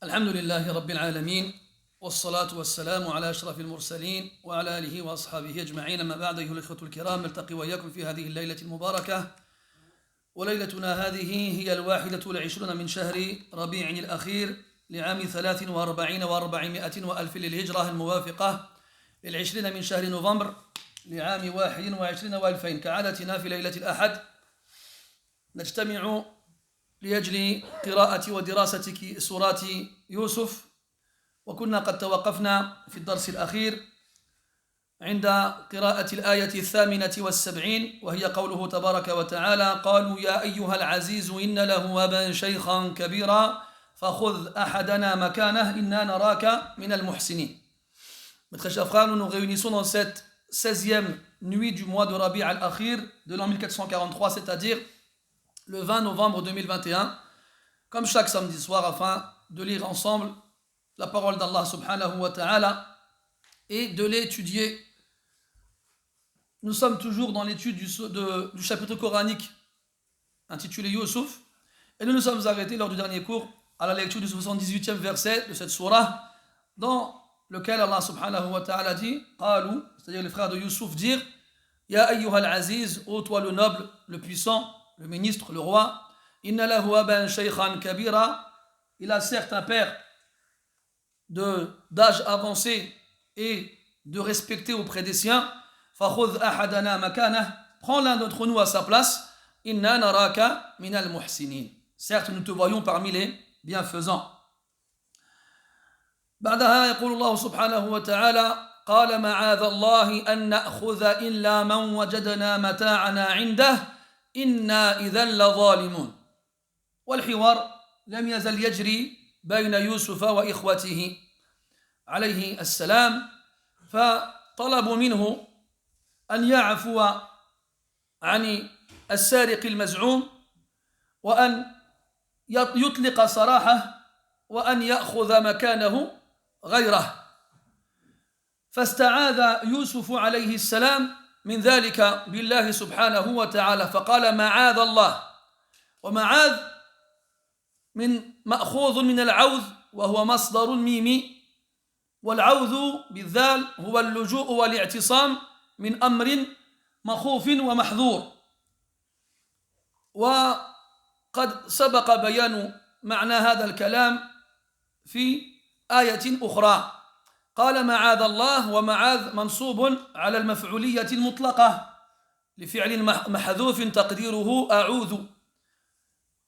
الحمد لله رب العالمين والصلاة والسلام على أشرف المرسلين وعلى آله وأصحابه أجمعين. أما بعد، أيها الإخوة الكرام، نلتقي وإياكم في هذه الليلة المباركة، وليلتنا هذه هي 21 من شهر ربيع الأخير لعام 43 و400 وألف للهجرة، الموافقة لل20 من شهر نوفمبر لعام 21 و2000. كعادتنا في ليلة الأحد نجتمع لأجل قراءة ودراسة سورة يوسف، وكنا قد توقفنا في الدرس الأخير عند قراءة الآية 78، وهي قوله تبارك وتعالى: قالوا يا أيها العزيز إن له أبا شيخا كبيرا فخذ أحدنا مكانه إنا نراك من المحسنين. Mes très chers frères, nous nous réunissons dans cette 16e nuit du mois de Rabi' al-Akhir de l'an 1443, c'est-à-dire le 20 novembre 2021, comme chaque samedi soir, afin de lire ensemble la parole d'Allah subhanahu wa ta'ala et de l'étudier. Nous sommes toujours dans l'étude du chapitre coranique intitulé Yusuf, et nous nous sommes arrêtés lors du dernier cours à la lecture du 78e verset de cette surah, dans lequel Allah subhanahu wa ta'ala dit, Qalu, c'est-à-dire les frères de Yusuf dirent: Ya ayyuhal aziz, ô toi le noble, le puissant, le ministre, le roi, inna lahu aban shaykhan kabira, il a certes un père d'âge avancé et de respecter auprès des siens. Fakhudh ahadana makanah, prends l'un d'entre nous à sa place. Inna naraka minal muhsinin, certes nous te voyons parmi les bienfaisants. بعدها يقول الله سبحانه وتعالى: قال معاذ الله أن نأخذ إلا من وجدنا متاعنا عنده إنا إذا لظالمون. والحوار لم يزل يجري بين يوسف وإخوته عليه السلام، فطلبوا منه أن يعفو عن السارق المزعوم، وأن يطلق سراحه، وأن يأخذ مكانه غيره. فاستعاذ يوسف عليه السلام من ذلك بالله سبحانه وتعالى، فقال معاذ الله. ومعاذ مأخوذ من العوذ، وهو مصدر الميم، والعوذ بالذال هو اللجوء والاعتصام من أمر مخوف ومحذور. وقد سبق بيان معنى هذا الكلام في آية أخرى. قال معاذ الله، ومعاذ منصوب على المفعولية المطلقة لفعل محذوف تقديره أعوذ،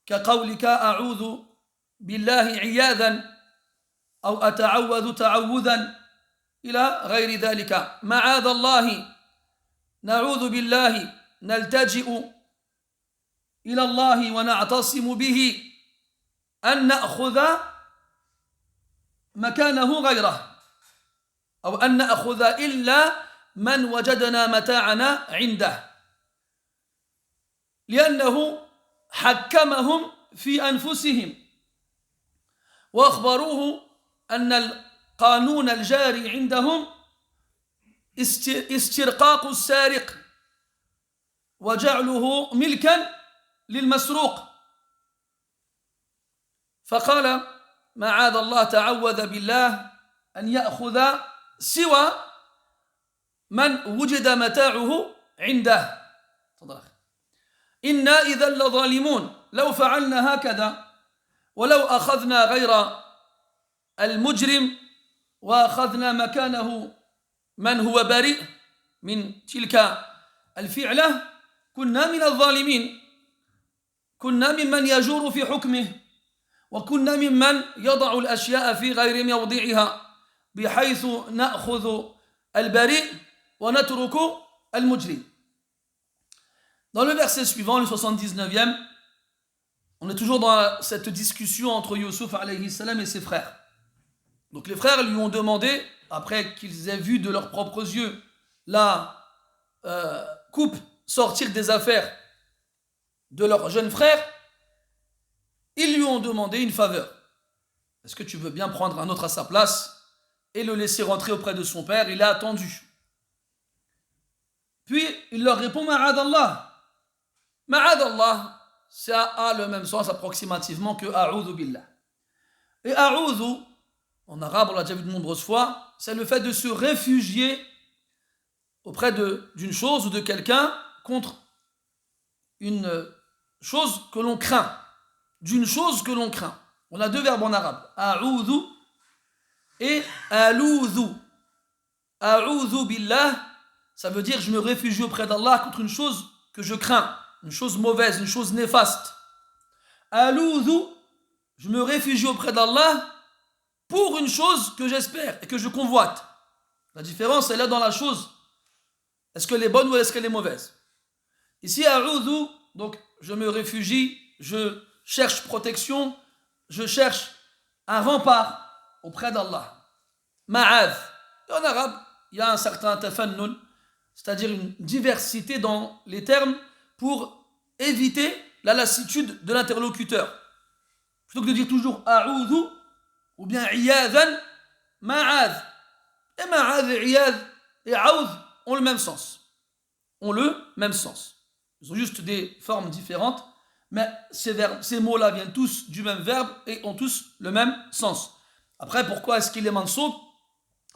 كقولك أعوذ بالله عياذا أو أتعوذ تعوذا إلى غير ذلك. معاذ الله، نعوذ بالله، نلتجئ إلى الله ونعتصم به أن نأخذ مكانه غيره، أو أن نأخذ إلا من وجدنا متاعنا عنده، لأنه حكمهم في أنفسهم وأخبروه أن القانون الجاري عندهم استرقاق السارق وجعله ملكا للمسروق. فقال معاذ الله، تعوذ بالله أن يأخذ سوى من وجد متاعه عنده. إنا إذا لظالمون، لو فعلنا هكذا ولو أخذنا غير المجرم وأخذنا مكانه من هو بريء من تلك الفعلة كنا من الظالمين، كنا ممن يجور في حكمه، وكنا ممن يضع الأشياء في غير موضعها، بحيث نأخذ البريء ونترك المجرم. Dans le verset suivant, le 79e, on est toujours dans cette discussion entre Yusuf alayhi salam et ses frères. Donc les frères lui ont demandé, après qu'ils aient vu de leurs propres yeux la coupe sortir des affaires de leur jeune frère, ils lui ont demandé une faveur. Est-ce que tu veux bien prendre un autre à sa place et le laisser rentrer auprès de son père? Il a attendu. Puis il leur répond: Ma'ad Allah. Ma'ad Allah, ça a le même sens approximativement que A'udhu billah. Et a'udhu, en arabe, on l'a déjà vu de nombreuses fois, c'est le fait de se réfugier auprès d'une chose ou de quelqu'un contre une chose que l'on craint. D'une chose que l'on craint. On a deux verbes en arabe. A'udhu et aloudhu. A'udhu billah, ça veut dire je me réfugie auprès d'Allah contre une chose que je crains, une chose mauvaise, une chose néfaste. Aloudhu, je me réfugie auprès d'Allah pour une chose que j'espère et que je convoite. La différence est là dans la chose. Est-ce qu'elle est bonne ou est-ce qu'elle est mauvaise? Ici, a'udhu, donc je me réfugie, je cherche protection, je cherche un rempart auprès d'Allah. Ma'adh. En arabe, il y a un certain tafannun, c'est-à-dire une diversité dans les termes pour éviter la lassitude de l'interlocuteur. Plutôt que de dire toujours a'udhu ou bien iyadhan, ma'adh. Et ma'adh et iyadh et a'udh ont le même sens. Ont le même sens. Ils ont juste des formes différentes, mais ces mots-là viennent tous du même verbe et ont tous le même sens. Après, pourquoi est-ce qu'il est mansoub?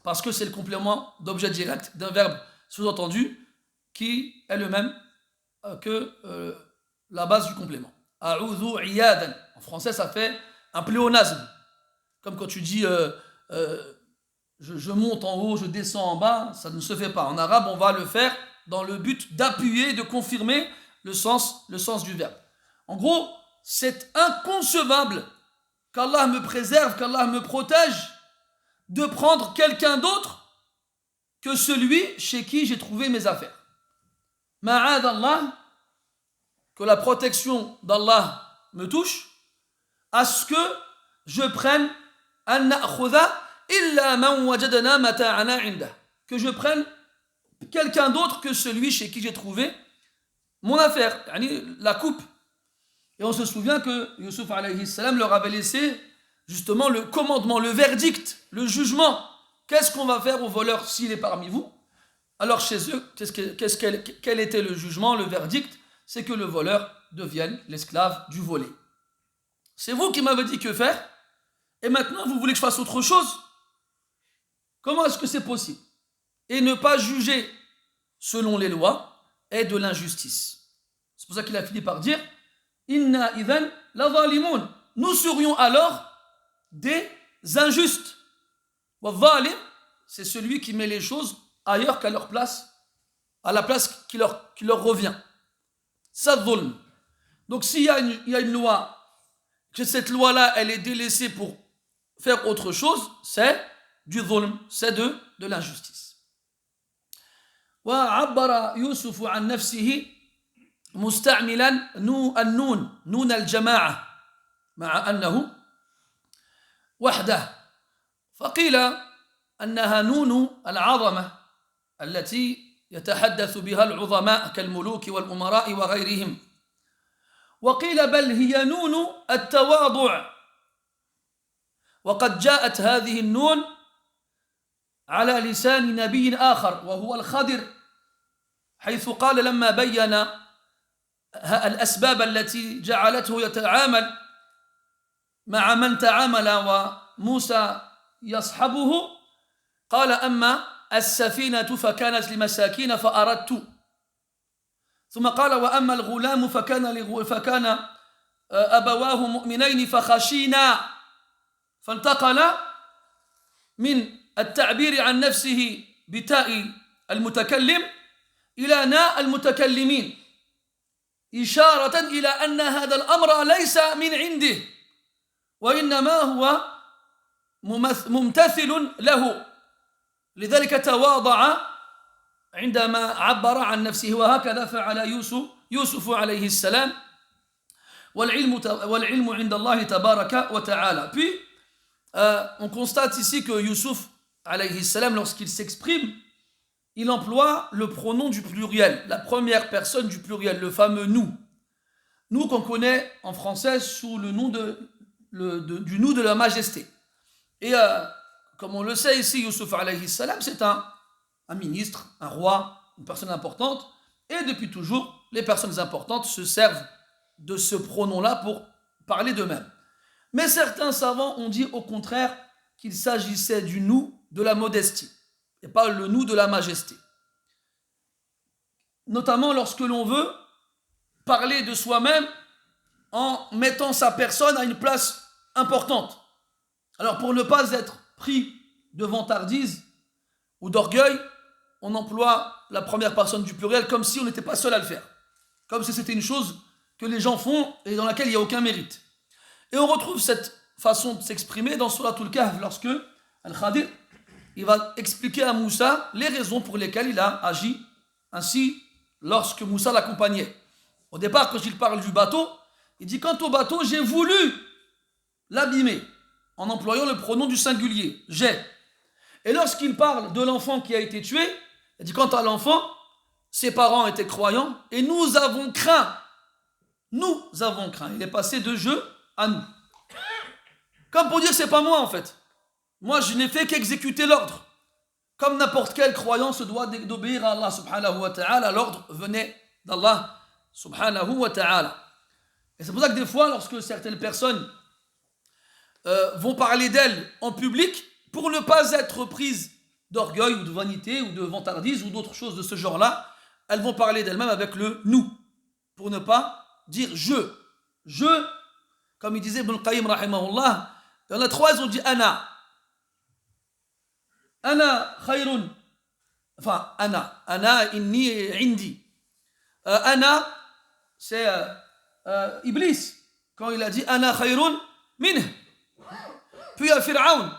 Parce que c'est le complément d'objet direct d'un verbe sous-entendu qui est le même que la base du complément. A'udhu iyadan. En français, ça fait un pléonasme. Comme quand tu dis je monte en haut, je descends en bas, ça ne se fait pas. En arabe, on va le faire dans le but d'appuyer, de confirmer le sens du verbe. En gros, c'est inconcevable qu'Allah me préserve, qu'Allah me protège de prendre quelqu'un d'autre que celui chez qui j'ai trouvé mes affaires. Ma'ad Allah, que la protection d'Allah me touche, à ce que je prenne que je prenne quelqu'un d'autre que celui chez qui j'ai trouvé mon affaire, la coupe. Et on se souvient que Yusuf alayhi salam leur avait laissé justement le commandement, le verdict, le jugement. Qu'est-ce qu'on va faire au voleur s'il est parmi vous? Alors chez eux, quel était le jugement, le verdict? C'est que le voleur devienne l'esclave du volé. C'est vous qui m'avez dit que faire, et maintenant vous voulez que je fasse autre chose? Comment est-ce que c'est possible? Et ne pas juger selon les lois est de l'injustice. C'est pour ça qu'il a fini par dire Inna idhan la zalimun. Nous serions alors des injustes. Wa zalim, c'est celui qui met les choses ailleurs qu'à leur place, à la place qui leur revient. Ça zulm. Donc s'il y a une loi, que cette loi-là, elle est délaissée pour faire autre chose, c'est du zulm, c'est de l'injustice. وعبر يوسف عن نفسه مستعملا نون الجماعة مع أنه وحده فقيل أنها نون العظمة التي يتحدث بها العظماء كالملوك والأمراء وغيرهم وقيل بل هي نون التواضع وقد جاءت هذه النون على لسان نبي آخر وهو الخضر حيث قال لما بين الأسباب التي جعلته يتعامل مع من تعامل وموسى يصحبه قال أما السفينة فكانت لمساكين فأردت ثم قال وأما الغلام فكان أبواه مؤمنين فخشينا فانتقل من التعبير عن نفسه بتاء المتكلم إلى ناء المتكلمين إشارة إلى أن هذا الأمر ليس من عنده وإنما هو ممتثل له لذلك تواضع عندما عبر عن نفسه وهكذا فعل يوسف عليه السلام والعلم عند الله تبارك وتعالى. Puis on constate ici que Yusuf alayhi salam, lorsqu'il s'exprime, il emploie le pronom du pluriel, la première personne du pluriel, le fameux nous. Nous qu'on connaît en français sous le nom du nous de la majesté. Et comme on le sait ici, Yusuf alayhi salam, c'est un ministre, un roi, une personne importante. Et depuis toujours, les personnes importantes se servent de ce pronom-là pour parler d'eux-mêmes. Mais certains savants ont dit au contraire qu'il s'agissait du nous de la modestie et pas le nous de la majesté. Notamment lorsque l'on veut parler de soi-même en mettant sa personne à une place importante. Alors pour ne pas être pris de vantardise ou d'orgueil, on emploie la première personne du pluriel comme si on n'était pas seul à le faire. Comme si c'était une chose que les gens font et dans laquelle il n'y a aucun mérite. Et on retrouve cette façon de s'exprimer dans Suratul Kahf lorsque Al-Khadir il va expliquer à Moussa les raisons pour lesquelles il a agi ainsi lorsque Moussa l'accompagnait. Au départ, quand il parle du bateau, il dit quant au bateau, j'ai voulu l'abîmer en employant le pronom du singulier, j'ai. Et lorsqu'il parle de l'enfant qui a été tué, il dit quant à l'enfant, ses parents étaient croyants et nous avons craint. Nous avons craint. Il est passé de je à nous. Comme pour dire c'est pas moi en fait. Moi je n'ai fait qu'exécuter l'ordre. Comme n'importe quel croyant se doit d'obéir à Allah subhanahu wa ta'ala, l'ordre venait d'Allah subhanahu wa ta'ala. Et c'est pour ça que des fois lorsque certaines personnes vont parler d'elles en public, pour ne pas être prises d'orgueil ou de vanité ou de vantardise ou d'autres choses de ce genre-là, elles vont parler d'elles-mêmes avec le nous, pour ne pas dire je, comme il disait Ibn al-Qayyim rahimahullah, il y en a trois, ils ont dit ana khayrun, enfin ana inni indi, ana c'est Iblis quand il a dit ana khayrun minh. Puis à Pharaon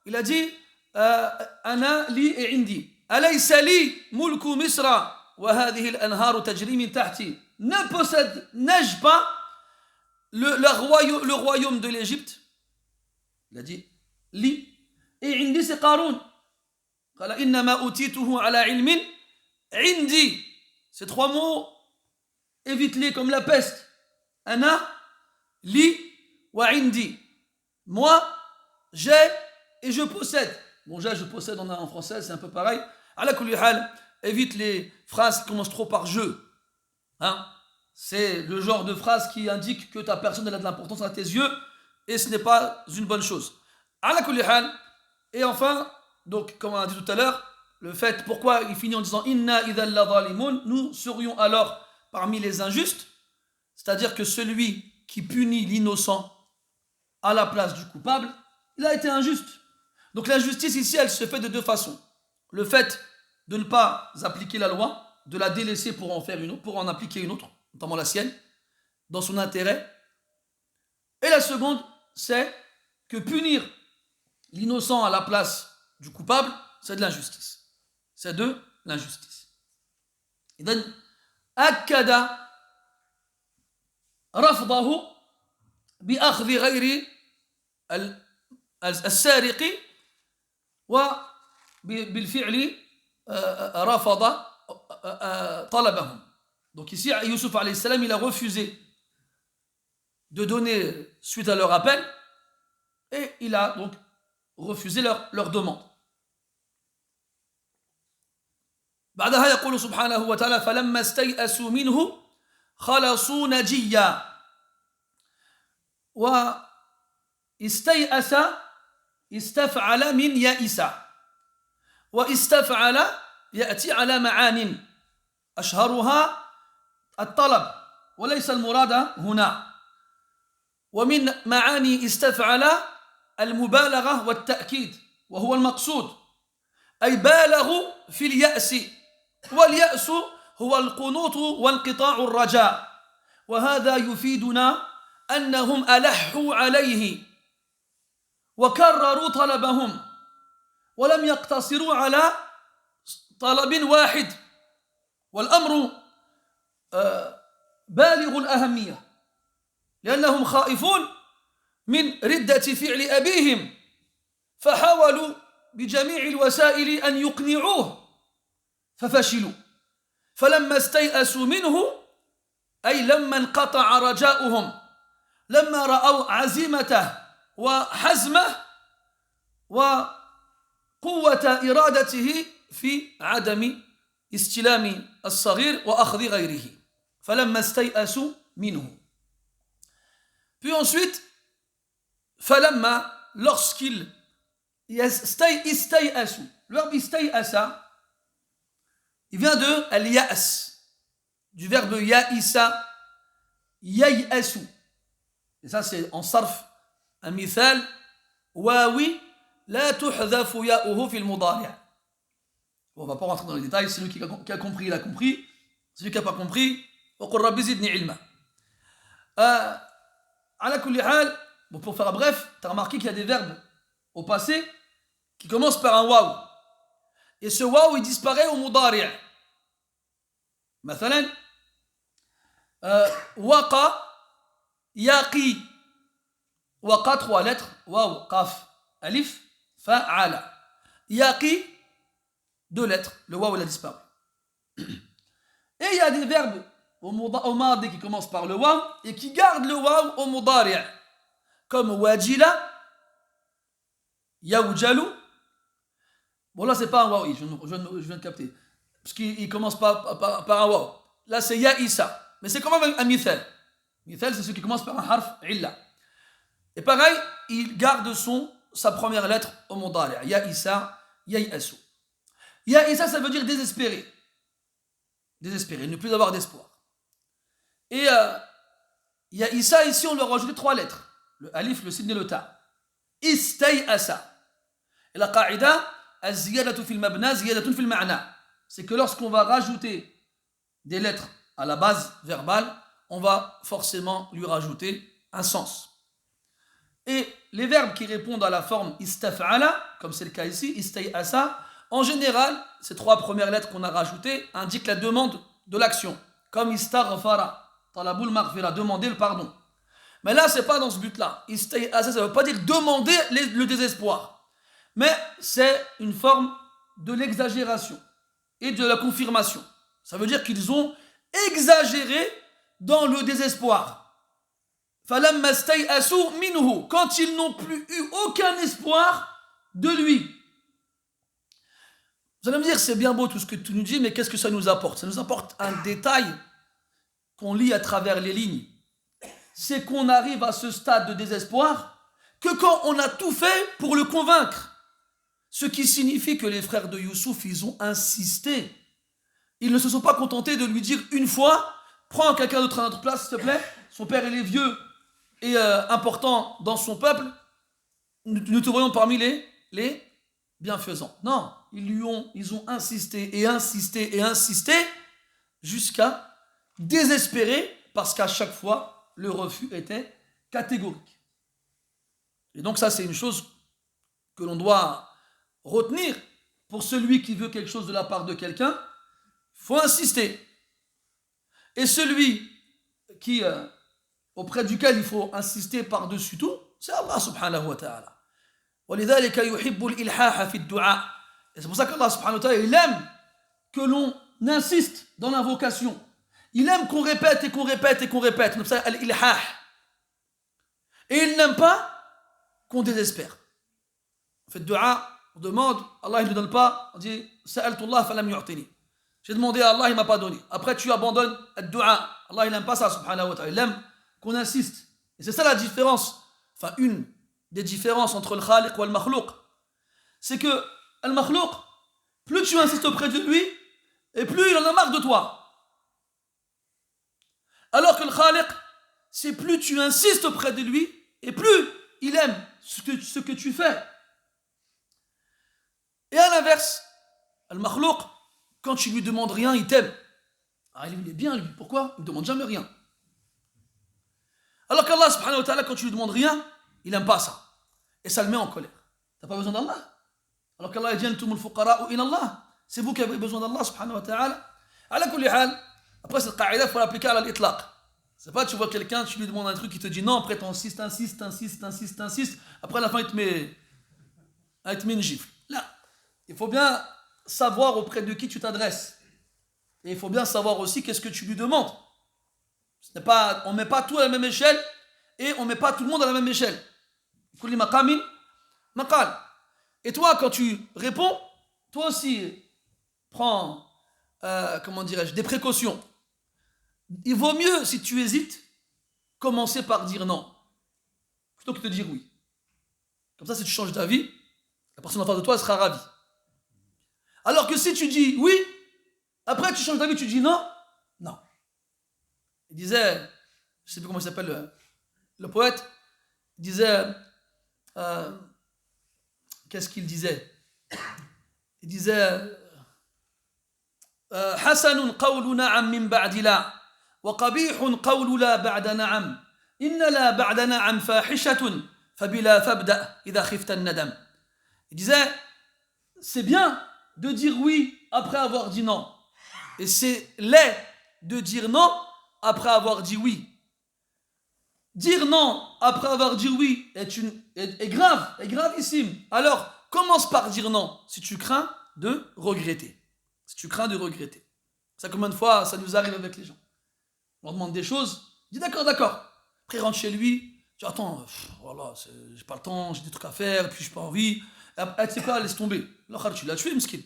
il a dit ana li indi alaysa li mulku misra wa hadhihi al-anharu tajri min tahti. N'ai-je pas le royaume de l'Égypte? Il a dit li et indi c'est Qaroun. قال إنما أوتيته على علم عندي. Ces trois mots évite-les comme la peste. Ana li wa indi. Moi j'ai et je possède. Bon, je possède en français, c'est un peu pareil. Ala kulli hal, évite les phrases qui commencent trop par je. Hein? C'est le genre de phrase qui indique que ta personne elle a de l'importance à tes yeux et ce n'est pas une bonne chose. Ala kulli hal. Et enfin, donc comme on a dit tout à l'heure, le fait pourquoi il finit en disant inna idhal la zalimun, nous serions alors parmi les injustes, c'est-à-dire que celui qui punit l'innocent à la place du coupable, il a été injuste. Donc l'injustice ici, elle se fait de deux façons. Le fait de ne pas appliquer la loi, de la délaisser pour en faire une autre, pour en appliquer une autre, notamment la sienne, dans son intérêt. Et la seconde, c'est que punir l'innocent à la place du coupable, c'est de l'injustice. C'est de l'injustice. إذن أكد رفضه بأخذ غير السارق وبالفعل رفض طلبهم. Donc ici, Youssouf alayhi salam, il a refusé de donner suite à leur appel et il a donc refusé leur demande. بعدها يقول سبحانه وتعالى فلما استيئسوا منه خلصوا نجيا. واستيأس استفعل من يئس واستفعل يأتي على معان أشهرها الطلب وليس المراد هنا. ومن معاني استفعل المبالغة والتأكيد وهو المقصود أي بالغوا في اليأس واليأس هو القنوط وانقطاع الرجاء وهذا يفيدنا أنهم ألحوا عليه وكرروا طلبهم ولم يقتصروا على طلب واحد والأمر بالغ الأهمية لأنهم خائفون من ردة فعل أبيهم فحاولوا بجميع الوسائل أن يقنعوه ففشلوا فلما استيأسوا منه أي لما انقطع رجاؤهم لما رأوا عزيمته وحزمه وقوة إرادته في عدم استلام الصغير وأخذ غيره فلما استيأسوا منه. Puis ensuite, فلما lorsqu'il istay'asu. Le verbe istay'asa, il vient de al-ya'as, du verbe ya'isa, yay'asu. Et ça c'est en sarf un mithal wawi la tuhdhafu ya'uhu fil mudari'. Bon, on va pas rentrer dans les détails, celui qui a compris, il a compris. Celui qui n'a pas compris, وقل رب زدني علما. على كل حال, bon, pour faire bref, tu as remarqué qu'il y a des verbes au passé qui commencent par un waouh. Et ce waouh, il disparaît au mudari'. مثلا waqa, yaqi. Waqa, 3 lettres. Waouh, qaf, alif, fa'ala. Yaqi, 2 lettres. Le waouh, il a disparu. Et il y a des verbes au mardi qui commencent par le waouh et qui gardent le waouh au mudari'. Comme wajila, yawjalu. Bon, là, c'est pas un waouh, je viens de capter. Parce qu'il commence par un waouh. Là, c'est ya'isa. Mais c'est quand même un mithal. Mithal, c'est ce qui commence par un harf illa. Et pareil, il garde sa première lettre au mudari'. Ya'isa, ya'asu. Ya'isa, ça veut dire désespéré. Désespéré, ne plus avoir d'espoir. Et ya'isa, ici, on lui a rajouté 3 lettres. Le alif, le sin et le ta. Istay'asa. Et la qa'ida, az-ziyadatu fil mabna, ziyadatun fil ma'na. C'est que lorsqu'on va rajouter des lettres à la base verbale, on va forcément lui rajouter un sens. Et les verbes qui répondent à la forme istaf'ala, comme c'est le cas ici, istay'asa, en général, ces 3 premières lettres qu'on a rajoutées indiquent la demande de l'action. Comme istaghfara, talabul maghfira, demander le pardon. Mais là, c'est pas dans ce but-là. Istay'asa, ça ne veut pas dire demander le désespoir. Mais c'est une forme de l'exagération et de la confirmation. Ça veut dire qu'ils ont exagéré dans le désespoir. Falamma stay'asu minhu, quand ils n'ont plus eu aucun espoir de lui. Vous allez me dire, c'est bien beau tout ce que tu nous dis, mais qu'est-ce que ça nous apporte? Ça nous apporte un détail qu'on lit à travers les lignes. C'est qu'on arrive à ce stade de désespoir que quand on a tout fait pour le convaincre. Ce qui signifie que les frères de Youssouf, ils ont insisté. Ils ne se sont pas contentés de lui dire une fois, prends quelqu'un d'autre à notre place, s'il te plaît. Son père, il est vieux et important dans son peuple. Nous te voyons parmi les bienfaisants. Non, ils ont insisté et insisté et insisté jusqu'à désespérer parce qu'à chaque fois, le refus était catégorique. Et donc ça, c'est une chose que l'on doit retenir. Pour celui qui veut quelque chose de la part de quelqu'un, il faut insister. Et celui auprès duquel il faut insister par-dessus tout, c'est Allah subhanahu wa ta'ala. وَلِذَلِكَ يُحِبُّ الْإِلْحَاحَ فِي الدُّعَاء. Et c'est pour ça qu'Allah subhanahu wa ta'ala, il aime que l'on insiste dans l'invocation. Il aime qu'on répète et qu'on répète et qu'on répète. C'est ça, al-ilhah. Et il n'aime pas qu'on désespère. On fait dua, on demande, Allah il ne donne pas, on dit Sa'altullah falam yu'tini. J'ai demandé à Allah, il ne m'a pas donné. Après tu abandonnes le dua. Allah il n'aime pas ça, subhanahu wa ta'ala. Il aime qu'on insiste. Et c'est ça la différence. Enfin, une des différences entre le khaliq et le makhlouq. C'est que le makhlouq, plus tu insistes auprès de lui, et plus il en a marre de toi. Alors que le khaliq, c'est plus tu insistes auprès de lui, et plus il aime ce que tu fais. Et à l'inverse, le makhlouq, quand tu lui demandes rien, il t'aime. Ah, il est bien lui. Pourquoi? Il ne demande jamais rien. Alors qu'Allah subhanahu wa ta'ala, quand tu lui demandes rien, il n'aime pas ça. Et ça le met en colère. Tu n'as pas besoin d'Allah. Alors qu'Allah dit Antumul fuqara'u ila Allah. C'est vous qui avez besoin d'Allah subhanahu wa ta'ala. Ala kulli hal. Après cette qa'ida, il faut l'appliquer à l'itlaq. C'est pas tu vois quelqu'un, tu lui demandes un truc, il te dit non, après tu insistes. Après à la fin il te met une gifle. Là, il faut bien savoir auprès de qui tu t'adresses. Et il faut bien savoir aussi qu'est-ce que tu lui demandes. On ne met pas tout à la même échelle et on ne met pas tout le monde à la même échelle. Et toi, quand tu réponds, toi aussi, prends, des précautions. Il vaut mieux, si tu hésites, commencer par dire non, plutôt que de dire oui. Comme ça, si tu changes d'avis, la personne en face de toi sera ravie. Alors que si tu dis oui, après tu changes d'avis, tu dis non, non. Il disait, je ne sais plus comment il s'appelle le poète, il disait, qu'est-ce qu'il disait? Il disait, حسن قول نعم من بعد لا وقبيح قول لا بعد نعم إن لا بعد نعم فاحشة فبلا فابدأ إذا خفت الندم. Il disait, c'est bien de dire oui après avoir dit non. Et c'est laid de dire non après avoir dit oui. Dire non après avoir dit oui est grave, est gravissime. Alors, commence par dire non si tu crains de regretter. Si tu crains de regretter. Ça, combien de fois ça nous arrive avec les gens? On leur demande des choses, il dit d'accord, d'accord. Après, il rentre chez lui, tu dis attends, voilà, j'ai pas le temps, j'ai des trucs à faire, et puis j'ai pas envie. Tu sais quoi, laisse tomber. L'autre, tu l'as tué, miskin.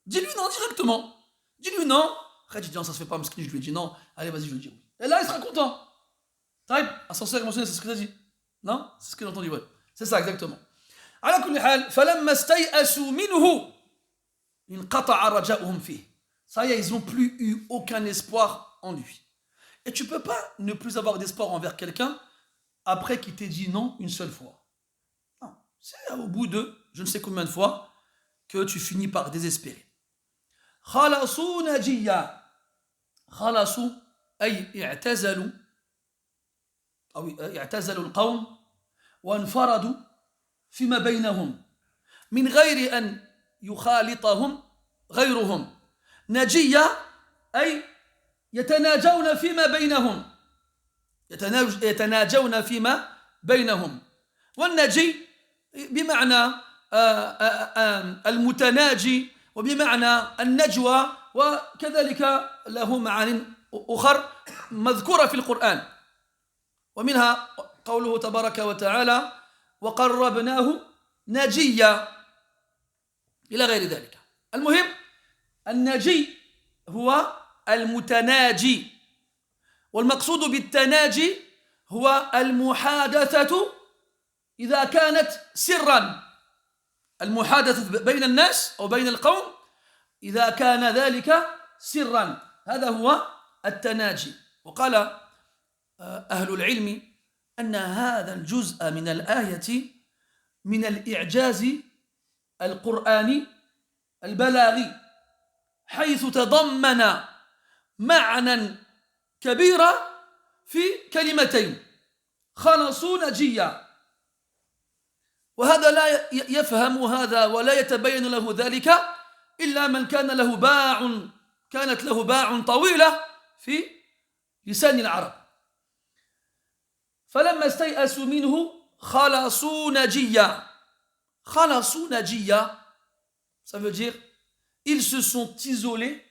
Dis-lui non directement. Dis-lui non. Après, tu dis non, ça se fait pas, miskin, je lui ai dit non. Allez, vas-y, je lui dis oui. Et là, il sera content. Taïb, ascenseur émotionnel, c'est ce que tu as dit. Non? C'est ce que j'ai entendu, ouais. C'est ça, exactement. على كل حال فلما استيئسوا منه انقطع رجاؤهم فيه. Ça y est, ils n'ont plus eu aucun espoir en lui. Et tu ne peux pas ne plus avoir d'espoir envers quelqu'un après qu'il t'ait dit non une seule fois. Non, c'est au bout de je ne sais combien de fois que tu finis par désespérer. خلصوا نجيا. خلصوا أي اعتزلوا أو اعتزلوا القوم وانفردوا فيما بينهم من غير أن يخالطهم غيرهم. نجية أي يتناجون فيما بينهم. يتناجون فيما بينهم. والنجي بمعنى المتناجي وبمعنى النجوى وكذلك له معان أخر مذكورة في القرآن ومنها قوله تبارك وتعالى وقربناه نجيا إلى غير ذلك. المهم النجي هو المتناجي والمقصود بالتناجي هو المحادثة إذا كانت سرا. المحادثة بين الناس أو بين القوم إذا كان ذلك سرا هذا هو التناجي. وقال أهل العلم أن هذا الجزء من الآية من الإعجاز القرآني البلاغي حيث تضمن معنى كبيرا في كلمتين خلصوا نجيا. وهذا لا يفهم هذا ولا يتبين له ذلك إلا من كانت له باع طويلة في لسان العرب. فلما استيئسوا منه خلصوا نجيا. خلصوا نجيا, ça veut dire ils se sont isolés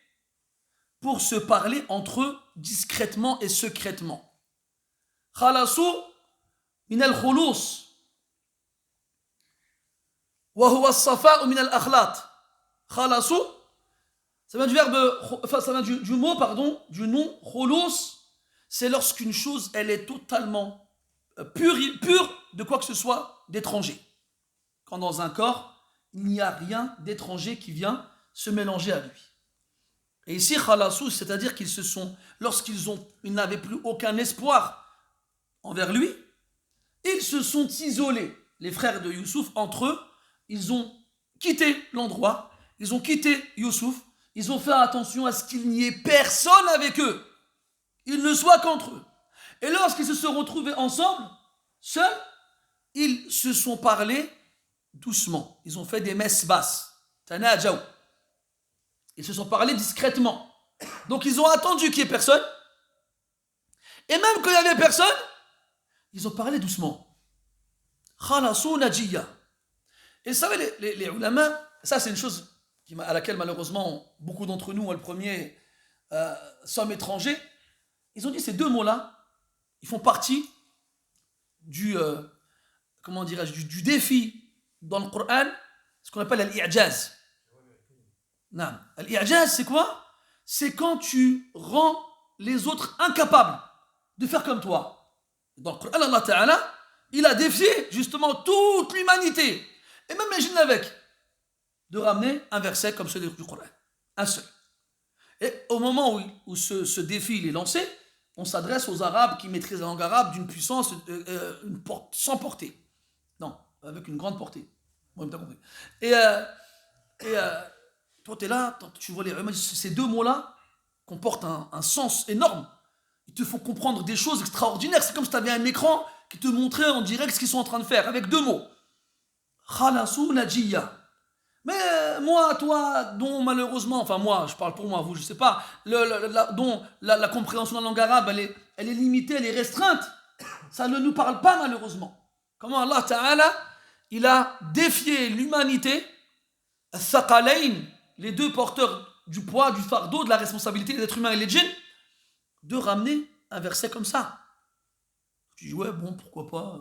pour se parler entre eux discrètement et secrètement. خلصوا من الخلوص وهو الصفاء من الأخلاط. خلصوا, ça vient du verbe, enfin ça vient du mot, pardon, du nom خلوص. C'est lorsqu'une chose elle est totalement pure de quoi que ce soit d'étranger. Quand dans un corps il n'y a rien d'étranger qui vient se mélanger à lui. Et ici, khalassou, c'est-à-dire qu'ils se sont, ils n'avaient plus aucun espoir envers lui, ils se sont isolés, les frères de Youssouf, entre eux, ils ont quitté l'endroit, ils ont quitté Youssouf, ils ont fait attention à ce qu'il n'y ait personne avec eux, ils ne soient qu'entre eux. Et lorsqu'ils se sont retrouvés ensemble, seuls, ils se sont parlé doucement, ils ont fait des messes basses, tanajaw. Ils se sont parlé discrètement. Donc ils ont attendu qu'il n'y ait personne. Et même quand il n'y avait personne, ils ont parlé doucement. Khalassou najiya. Et vous savez, les ulama, ça c'est une chose à laquelle malheureusement beaucoup d'entre nous, moi le premier, sommes étrangers. Ils ont dit ces deux mots-là, ils font partie du défi dans le Coran, ce qu'on appelle l'i'jaz. Non. L'i'jaz, c'est quoi? C'est quand tu rends les autres incapables de faire comme toi. Dans le Coran, Allah Ta'ala, il a défié justement toute l'humanité, et même les djinns avec, de ramener un verset comme celui du Coran. Un seul. Et au moment où ce défi il est lancé, on s'adresse aux Arabes qui maîtrisent la langue arabe d'une puissance sans portée. Non, avec une grande portée. Bon, t'as compris. Et toi, tu es là, tu vois ces deux mots-là comportent un sens énorme. Ils te font comprendre des choses extraordinaires. C'est comme si tu avais un écran qui te montrait en direct ce qu'ils sont en train de faire, avec deux mots. Khalasu Najiya. Mais moi, toi, dont malheureusement, enfin moi, je parle pour moi, vous, je sais pas, dont la compréhension de la langue arabe, elle est limitée, elle est restreinte, ça ne nous parle pas malheureusement. Comment Allah Ta'ala, il a défié l'humanité, Thaqalayn, les deux porteurs du poids, du fardeau, de la responsabilité des êtres humains et les djinns, de ramener un verset comme ça. Je dis, ouais, bon, pourquoi pas,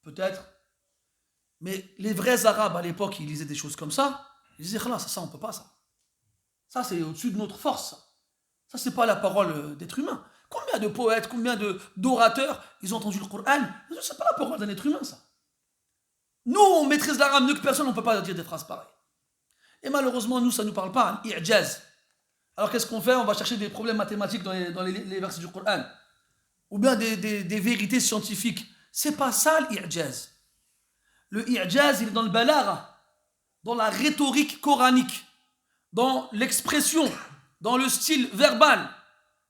peut-être. Mais les vrais Arabes à l'époque, ils lisaient des choses comme ça. Ils disaient, ça, on peut pas, ça. Ça, c'est au-dessus de notre force, ça. Ça, c'est pas la parole d'être humain. Combien de poètes, combien d'orateurs, ils ont entendu le Coran? C'est pas la parole d'un être humain, ça. Nous, on maîtrise l'arabe mieux que personne, on peut pas dire des phrases pareilles. Et malheureusement, nous, ça nous parle pas, un i'jaz. Alors qu'est-ce qu'on fait? On va chercher des problèmes mathématiques dans les versets du Coran. Ou bien des vérités scientifiques. C'est pas ça l'I'jaz. Le I'jaz, il est dans le balagha, dans la rhétorique coranique, dans l'expression, dans le style verbal.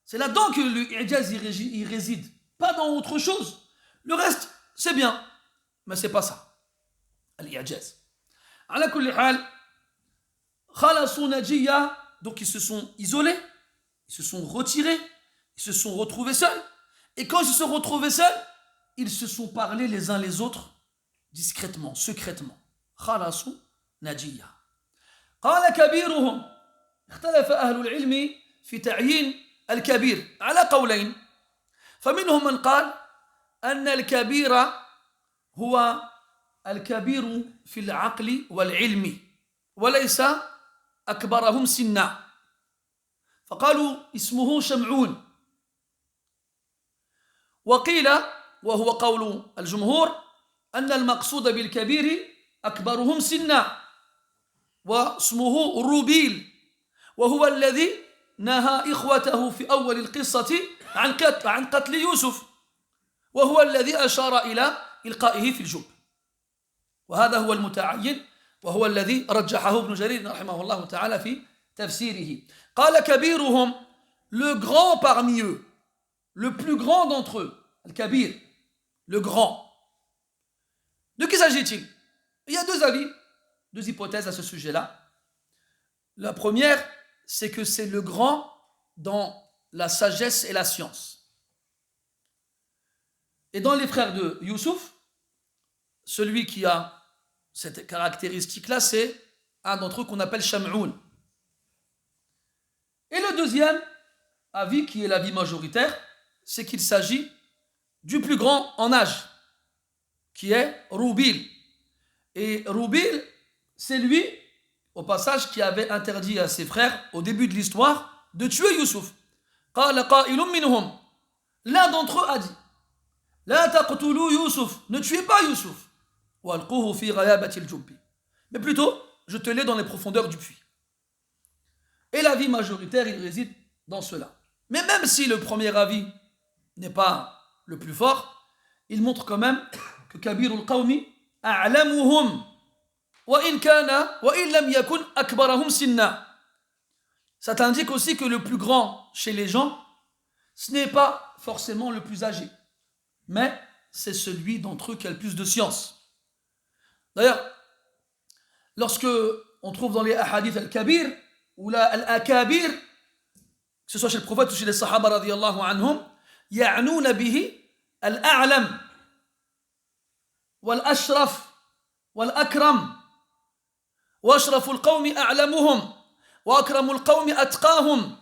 C'est là-dedans que le I'jaz il réside, pas dans autre chose. Le reste, c'est bien, mais c'est pas ça. L'I'jaz. Ala kulli hal, khalasu najiya, donc ils se sont isolés, ils se sont retirés, ils se sont retrouvés seuls. Et quand ils se sont retrouvés seuls, ils se sont parlé les uns les autres discrètement, secrètement. خلصوا نجية. قال كبيرهم اختلف أهل العلم في تعيين الكبير على قولين فمنهم من قال أن الكبير هو الكبير في العقل والعلم وليس أكبرهم سنا فقالوا اسمه شمعون وقيل وهو قول الجمهور أن المقصود بالكبير أكبرهم سنا واسمه روبيل وهو الذي نهى إخوته في أول القصة عن قتل يوسف وهو الذي أشار إلى إلقائه في الجب وهذا هو المتعين وهو الذي رجحه ابن جرير رحمه الله تعالى في تفسيره قال كبيرهم le grand parmi eux le plus grand d'entre eux le kabir le grand. De qui s'agit-il? Il y a deux avis, deux hypothèses à ce sujet-là. La première, c'est que c'est le grand dans la sagesse et la science. Et dans les frères de Youssouf, celui qui a cette caractéristique-là, c'est un d'entre eux qu'on appelle Sham'oun. Et le deuxième avis, qui est l'avis majoritaire, c'est qu'il s'agit du plus grand en âge, qui est Roubil. Et Roubil, c'est lui, au passage, qui avait interdit à ses frères, au début de l'histoire, de tuer Youssouf. L'un d'entre eux a dit La taqtulu Youssouf, ne tuez pas Youssouf. Mais plutôt, jetez-le dans les profondeurs du puits. Et l'avis majoritaire, il réside dans cela. Mais même si le premier avis n'est pas le plus fort, il montre quand même que Kabirul Qawmi a'lamuhum wa in lam yakun akbarahum sinna. Ça t'indique aussi que le plus grand chez les gens, ce n'est pas forcément le plus âgé, mais c'est celui d'entre eux qui a le plus de science. D'ailleurs, lorsque on trouve dans les hadiths al-kabir ou al-akabir, que ce soit chez le prophète ou chez les sahaba radiyallahu anhum, ya'nouna bihi al-a'lam wal-ashraf wal-akram wa ashraful qawmi a'lamuhum wa akramul qawmi atqahum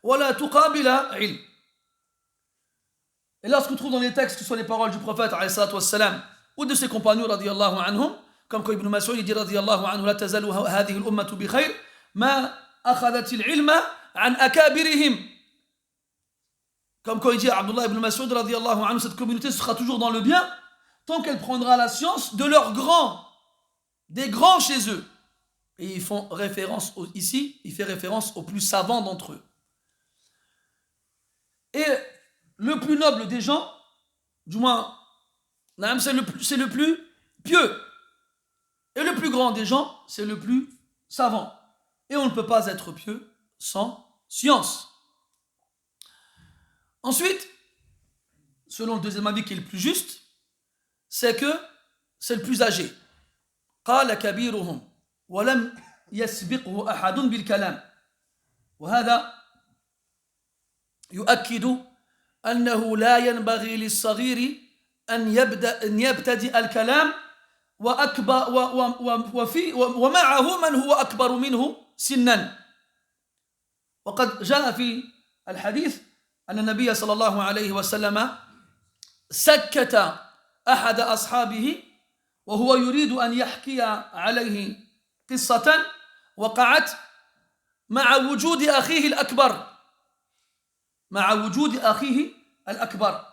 wa la tuqabila ilm. Et lorsqu'on trouve dans les textes que ce soit les paroles du prophète alayhi salatu wassalam ou de ses compagnons radiyallahu anhum, comme quand Ibn Mas'ud dit radiyallahu anhu la tazalu hadhihi al-ummatu bi khayr ma akhadhat al-ilma an akabirihim. Comme quand il dit à Abdullah ibn Mas'ud radiyallahu anhu, cette communauté sera toujours dans le bien tant qu'elle prendra la science de leurs grands, des grands chez eux. Et ils font référence ici, il fait référence aux plus savants d'entre eux. Et le plus noble des gens, du moins, c'est le plus pieux. Et le plus grand des gens, c'est le plus savant. Et on ne peut pas être pieux sans science. Ensuite, selon le deuxième avis qui est le plus juste, c'est que c'est le plus âgé. قال كبيرهم ولم يسبقه أحد بالكلام وهذا يؤكد أنه لا ينبغي للصغير أن يبتدئ الكلام ومعه من هو أكبر منه سنا. وقد جاء في الحديث أن النبي صلى الله عليه وسلم سكت أحد أصحابه وهو يريد أن يحكي عليه قصة وقعت مع وجود أخيه الأكبر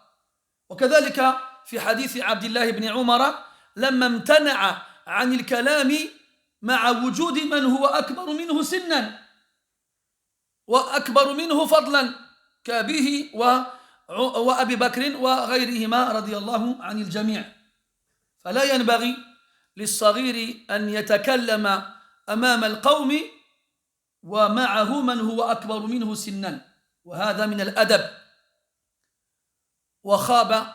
وكذلك في حديث عبد الله بن عمر لما امتنع عن الكلام مع وجود من هو أكبر منه سنا وأكبر منه فضلا كأبيه وأبي بكر وغيرهما رضي الله عن الجميع. فلا ينبغي للصغير أن يتكلم أمام القوم ومعه من هو أكبر منه سنا وهذا من الأدب وخاب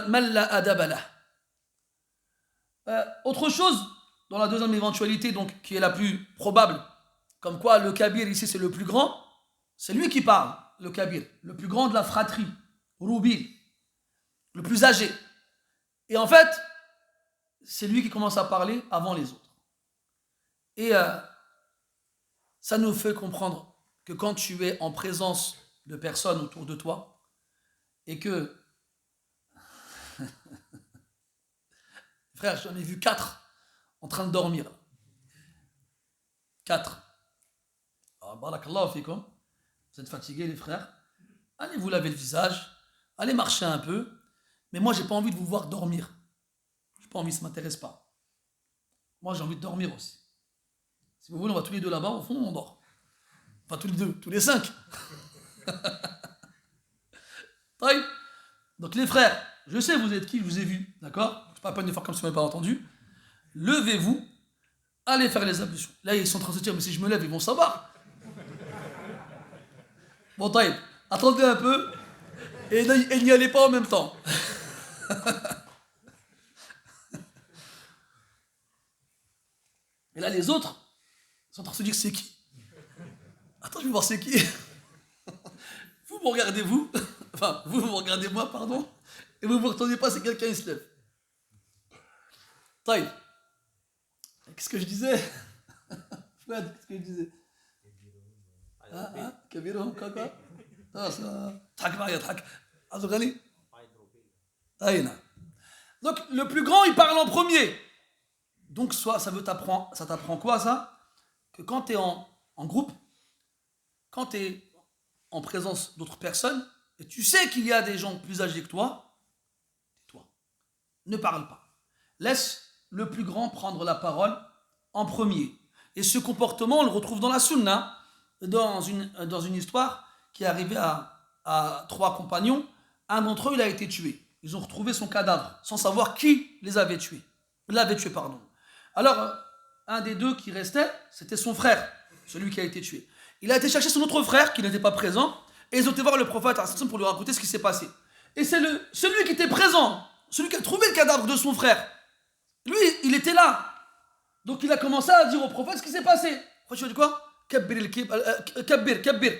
من لا أدب له. Autre chose, dans la deuxième éventualité, donc, qui est la plus probable, comme quoi le kabir ici c'est le plus grand, c'est lui qui parle, le kabir, le plus grand de la fratrie, Roubil, le plus âgé. Et en fait, c'est lui qui commence à parler avant les autres. Et ça nous fait comprendre que quand tu es en présence de personnes autour de toi et que frère, j'en ai vu 4 en train de dormir. 4. Barakallahu fikum. Vous êtes fatigués les frères. Allez vous laver le visage. Allez marcher un peu. Mais moi j'ai pas envie de vous voir dormir. J'ai pas envie, ça m'intéresse pas. Moi j'ai envie de dormir aussi. Si vous voulez, on va tous les deux là-bas, au fond on dort. Enfin tous les deux, tous les 5. Donc les frères, je sais vous êtes qui, je vous ai vu, d'accord? C'est pas la peine de faire comme si vous m'avez pas entendu. Levez-vous, allez faire les ablutions. Là ils sont en train de se dire, mais si je me lève, ils vont savoir. Bon taïb, attendez un peu, et n'y allez pas en même temps. Et là les autres sont en train de se dire, c'est qui? Attends, je vais voir c'est qui. Vous me regardez vous, enfin vous me regardez moi, pardon, et vous ne vous retournez pas, c'est quelqu'un qui se lève. Taïb. Qu'est-ce que je disais? Fouad, qu'est-ce que je disais? كبيرهم كاكا تحك معايا تحك عبد الغني أين. Donc le plus grand il parle en premier. Donc soit ça t'apprend quoi ça? Que quand tu es en groupe, quand tu es en présence d'autres personnes et tu sais qu'il y a des gens plus âgés que toi, tais-toi. Ne parle pas. Laisse le plus grand prendre la parole en premier. Et ce comportement, on le retrouve dans la sunna, dans une histoire qui est arrivée à 3 compagnons. Un d'entre eux, il a été tué. Ils ont retrouvé son cadavre, sans savoir qui l'avait tué. Alors, un des 2 qui restait, c'était son frère, celui qui a été tué. Il a été chercher son autre frère, qui n'était pas présent, et ils ont été voir le prophète pour lui raconter ce qui s'est passé. Et c'est celui qui était présent, celui qui a trouvé le cadavre de son frère. Lui, il était là. Donc il a commencé à dire au prophète ce qui s'est passé. Tu as dit quoi? Kabbir.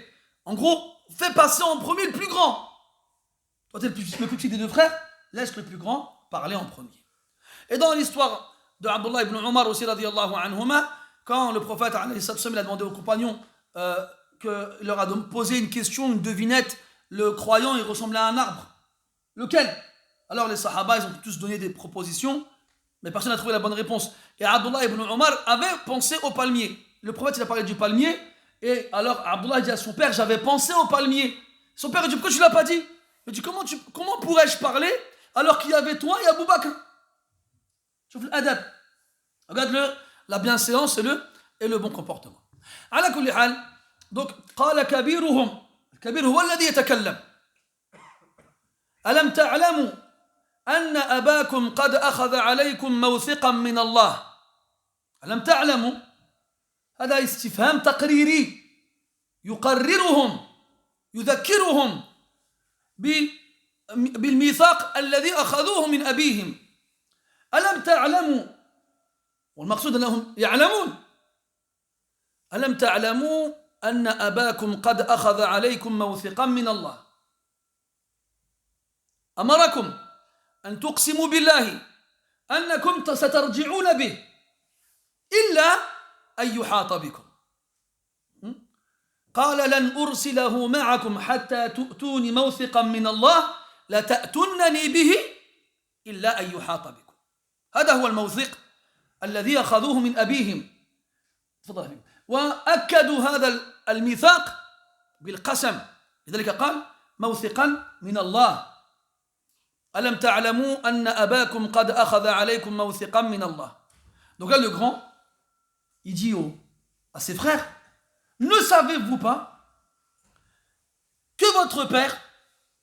En gros, fais passer en premier le plus grand. Toi, tu es le plus petit des 2 frères, laisse le plus grand parler en premier. Et dans l'histoire de Abdullah ibn Umar aussi, radiyallahu anhuma, quand le prophète il a demandé aux compagnons qu'il leur a posé une question, une devinette, le croyant, il ressemblait à un arbre. Lequel? Alors les sahaba, ils ont tous donné des propositions, mais personne n'a trouvé la bonne réponse. Et Abdullah ibn Umar avait pensé au palmier. Le prophète, il a parlé du palmier, et alors Abdullah dit à son père, j'avais pensé au palmier. Son père, il dit, pourquoi tu ne l'as pas dit? Il dit, comment pourrais-je parler alors qu'il y avait toi et Abu Bakr. Chouf l'adab. Regarde la bienséance et le bon comportement. على كل حال donc قال كبيرهم الكبير هو الذي يتكلم ألم تعلموا أن أباكم قد أخذ عليكم موثقا من الله ألم تعلموا هذا استفهام تقريري يقررهم يذكرهم بالميثاق الذي أخذوه من أبيهم ألم تعلموا والمقصود أنهم يعلمون ألم تعلموا أن أباكم قد أخذ عليكم موثقا من الله أمركم أن تقسموا بالله أنكم سترجعون به إلا أن يحاط بكم قال لن أرسله معكم حتى تؤتوني موثقا من الله لتأتونني به إلا أن يحاط بكم هذا هو الموثق الذي أخذوه من أبيهم وأكدوا هذا الميثاق بالقسم لذلك قال موثقا من الله ألم تعلموا أن أباكم قد أخذ عليكم موثقا من الله donc là le grand il dit à ses frères ne savez-vous pas que votre père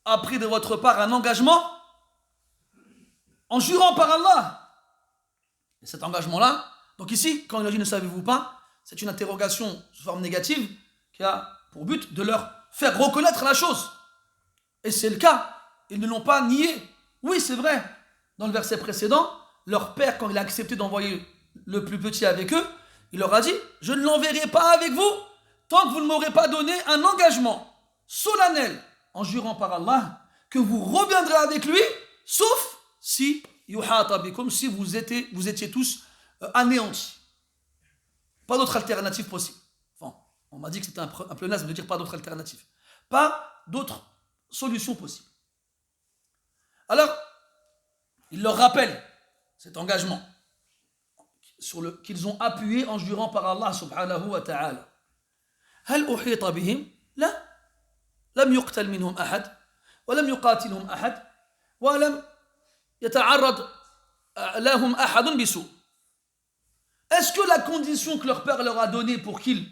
a pris de votre part un engagement en jurant par Allah et cet engagement là donc ici quand il dit ne savez-vous pas c'est une interrogation sous forme négative qui a pour but de leur faire reconnaître la chose. Et c'est le cas. Ils ne l'ont pas nié. Oui, c'est vrai. Dans le verset précédent, leur père, quand il a accepté d'envoyer le plus petit avec eux, il leur a dit « Je ne l'enverrai pas avec vous tant que vous ne m'aurez pas donné un engagement solennel en jurant par Allah que vous reviendrez avec lui, sauf si si vous étiez tous anéantis. » Pas d'autre alternative possible. Enfin, on m'a dit que c'était un pléonasme de dire pas d'autre alternative. Pas d'autre solution possible. Alors, il leur rappelle cet engagement qu'ils ont appuyé en jurant par Allah subhanahu wa ta'ala. هل أحيط بهم؟ لا. لم يقتل منهم أحد ولم يقاتلهم أحد ولم يتعرض لهم أحد بسوء. Est-ce que la condition que leur père leur a donnée pour qu'ils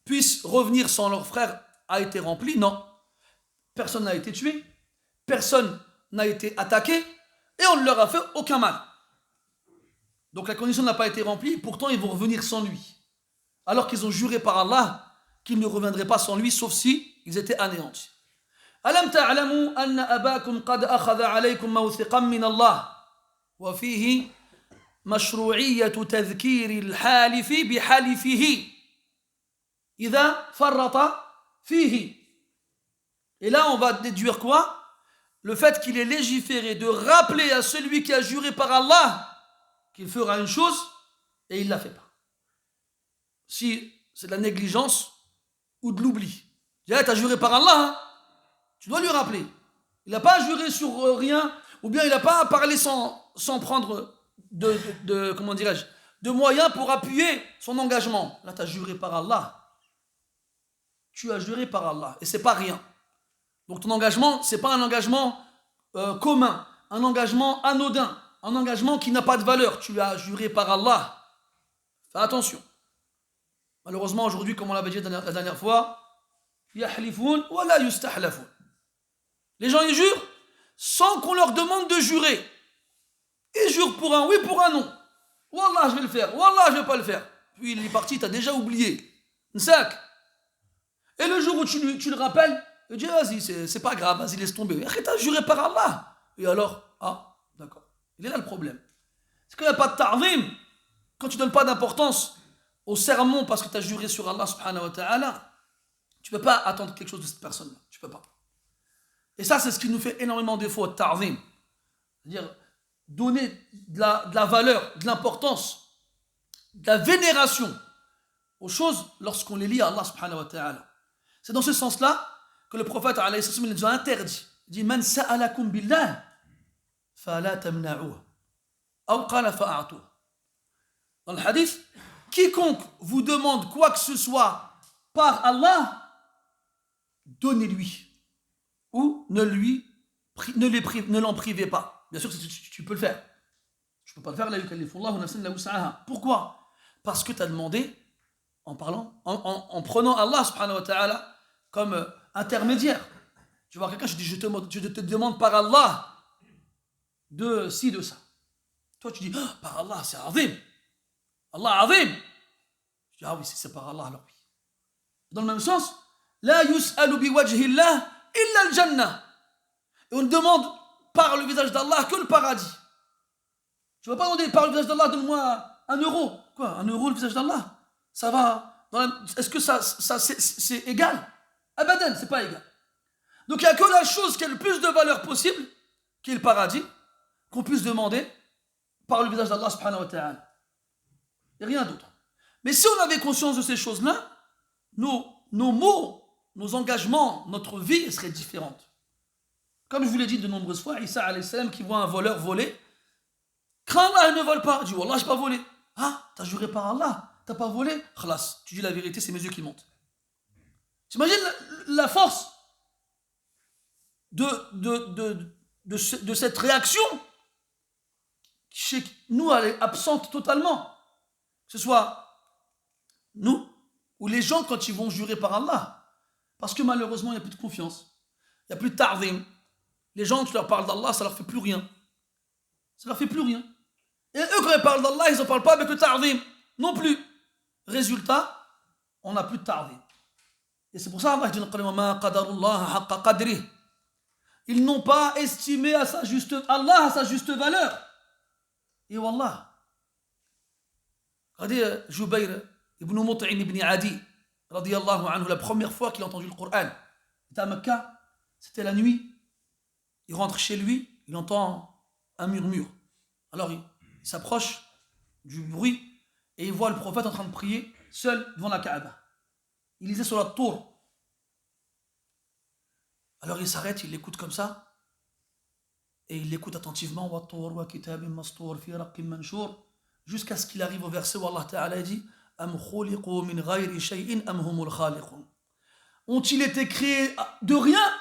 puissent revenir sans leur frère a été remplie? Non. Personne n'a été tué, personne n'a été attaqué et on ne leur a fait aucun mal. Donc la condition n'a pas été remplie, pourtant ils vont revenir sans lui. Alors qu'ils ont juré par Allah qu'ils ne reviendraient pas sans lui, sauf si ils étaient anéantis. ألم تعلموا أن أباكم قد أخذ عليكم موثقا من الله وفيه مشروعية تذكير الحالف بحلفه إذا فرط فيه. Et là, on va déduire quoi? Le fait qu'il est légiféré de rappeler à celui qui a juré par Allah qu'il fera une chose et il ne la fait pas. Si c'est de la négligence ou de l'oubli. Tu as juré par Allah, hein? Tu dois lui rappeler. Il n'a pas juré sur rien ou bien il n'a pas parlé sans prendre comment dirais-je, de moyens pour appuyer son engagement. Là, tu as juré par Allah. Tu as juré par Allah. Et c'est pas rien. Donc ton engagement, c'est pas un engagement commun, un engagement anodin, un engagement qui n'a pas de valeur. Tu as juré par Allah. Fais attention. Malheureusement, aujourd'hui, comme on l'avait dit la dernière fois, yahlifun wa la yustahlafun. Les gens, ils jurent sans qu'on leur demande de jurer. Ils jurent pour un oui, pour un non. Wallah, je vais le faire. Wallah, je ne vais pas le faire. Puis il est parti, tu as déjà oublié. Nsak. Et le jour où tu le rappelles, il dit, vas-y, c'est pas grave, vas-y, laisse tomber. Tu as juré par Allah. Et alors, ah, d'accord. Il est là le problème. C'est qu'il n'y a pas de ta'zim. Quand tu ne donnes pas d'importance au sermon parce que tu as juré sur Allah subhanahu wa ta'ala, tu ne peux pas attendre quelque chose de cette personne-là. Tu ne peux pas. Et ça, c'est ce qui nous fait énormément défaut, ta'zim. C'est-à-dire, donner de la valeur, de l'importance, de la vénération aux choses lorsqu'on les lie à Allah subhanahu wa ta'ala. C'est dans ce sens-là que le prophète alayhi salam nous a interdit. Il dit Man sa'alakum billah fala tamna'uh. Ou qala fa'a'tuh. Dans le hadith, quiconque vous demande quoi que ce soit par Allah, donnez-lui ou ne lui ne l'en privez pas. Bien sûr, tu peux le faire. Je ne peux pas le faire, la yukallifullahu nafsan illa wus'aha. Pourquoi? Parce que tu as demandé, en prenant Allah subhanahu wa ta'ala comme intermédiaire. Tu vois quelqu'un, je dis, je te demande par Allah de ci, de ça. Toi, tu dis, oh, par Allah, c'est azim. Allah azim. Je dis, ah oui, c'est par Allah, alors oui. Dans le même sens, la yus'alu biwajhillah illa al-jannah. Et on demande par le visage d'Allah que le paradis. Tu ne vas pas demander par le visage d'Allah, donne-moi 1 euro. Quoi, 1 euro le visage d'Allah? Ça va. Est-ce que ça c'est égal? Abadan, c'est pas égal. Donc il n'y a que la chose qui a le plus de valeur possible, qui est le paradis, qu'on puisse demander par le visage d'Allah subhanahu wa ta'ala. Et rien d'autre. Mais si on avait conscience de ces choses-là, nos mots, nos engagements, notre vie serait différente. Comme je vous l'ai dit de nombreuses fois, Isa alayhi salam qui voit un voleur voler, crains Allah, il ne vole pas. Il dit, Wallah, je n'ai pas volé. Ah, t'as juré par Allah, t'as pas volé? Khalas, tu dis la vérité, c'est mes yeux qui montent. T'imagines la force de cette réaction qui, chez nous, elle est absente totalement. Que ce soit nous ou les gens quand ils vont jurer par Allah. Parce que malheureusement, il n'y a plus de confiance. Il n'y a plus de ta'zim. Les gens, tu leur parles d'Allah, ça ne leur fait plus rien. Ça ne leur fait plus rien. Et eux, quand ils parlent d'Allah, ils n'en parlent pas avec le ta'zim. Non plus. Résultat, on n'a plus de ta'zim. Et c'est pour ça Allah dit ils n'ont pas estimé Allah à sa juste valeur. Et Wallah, regardez Jubayr ibn Mut'im ibn Adi, radiyallahu anhu, la première fois qu'il a entendu le Coran, il était à Mecca, c'était la nuit, il rentre chez lui, il entend un murmure. Alors il s'approche du bruit et il voit le prophète en train de prier seul devant la Kaaba. Il lisait sur la tour. Alors il s'arrête, il l'écoute comme ça et il l'écoute attentivement jusqu'à ce qu'il arrive au verset où Allah Ta'ala dit ont-ils été créés de rien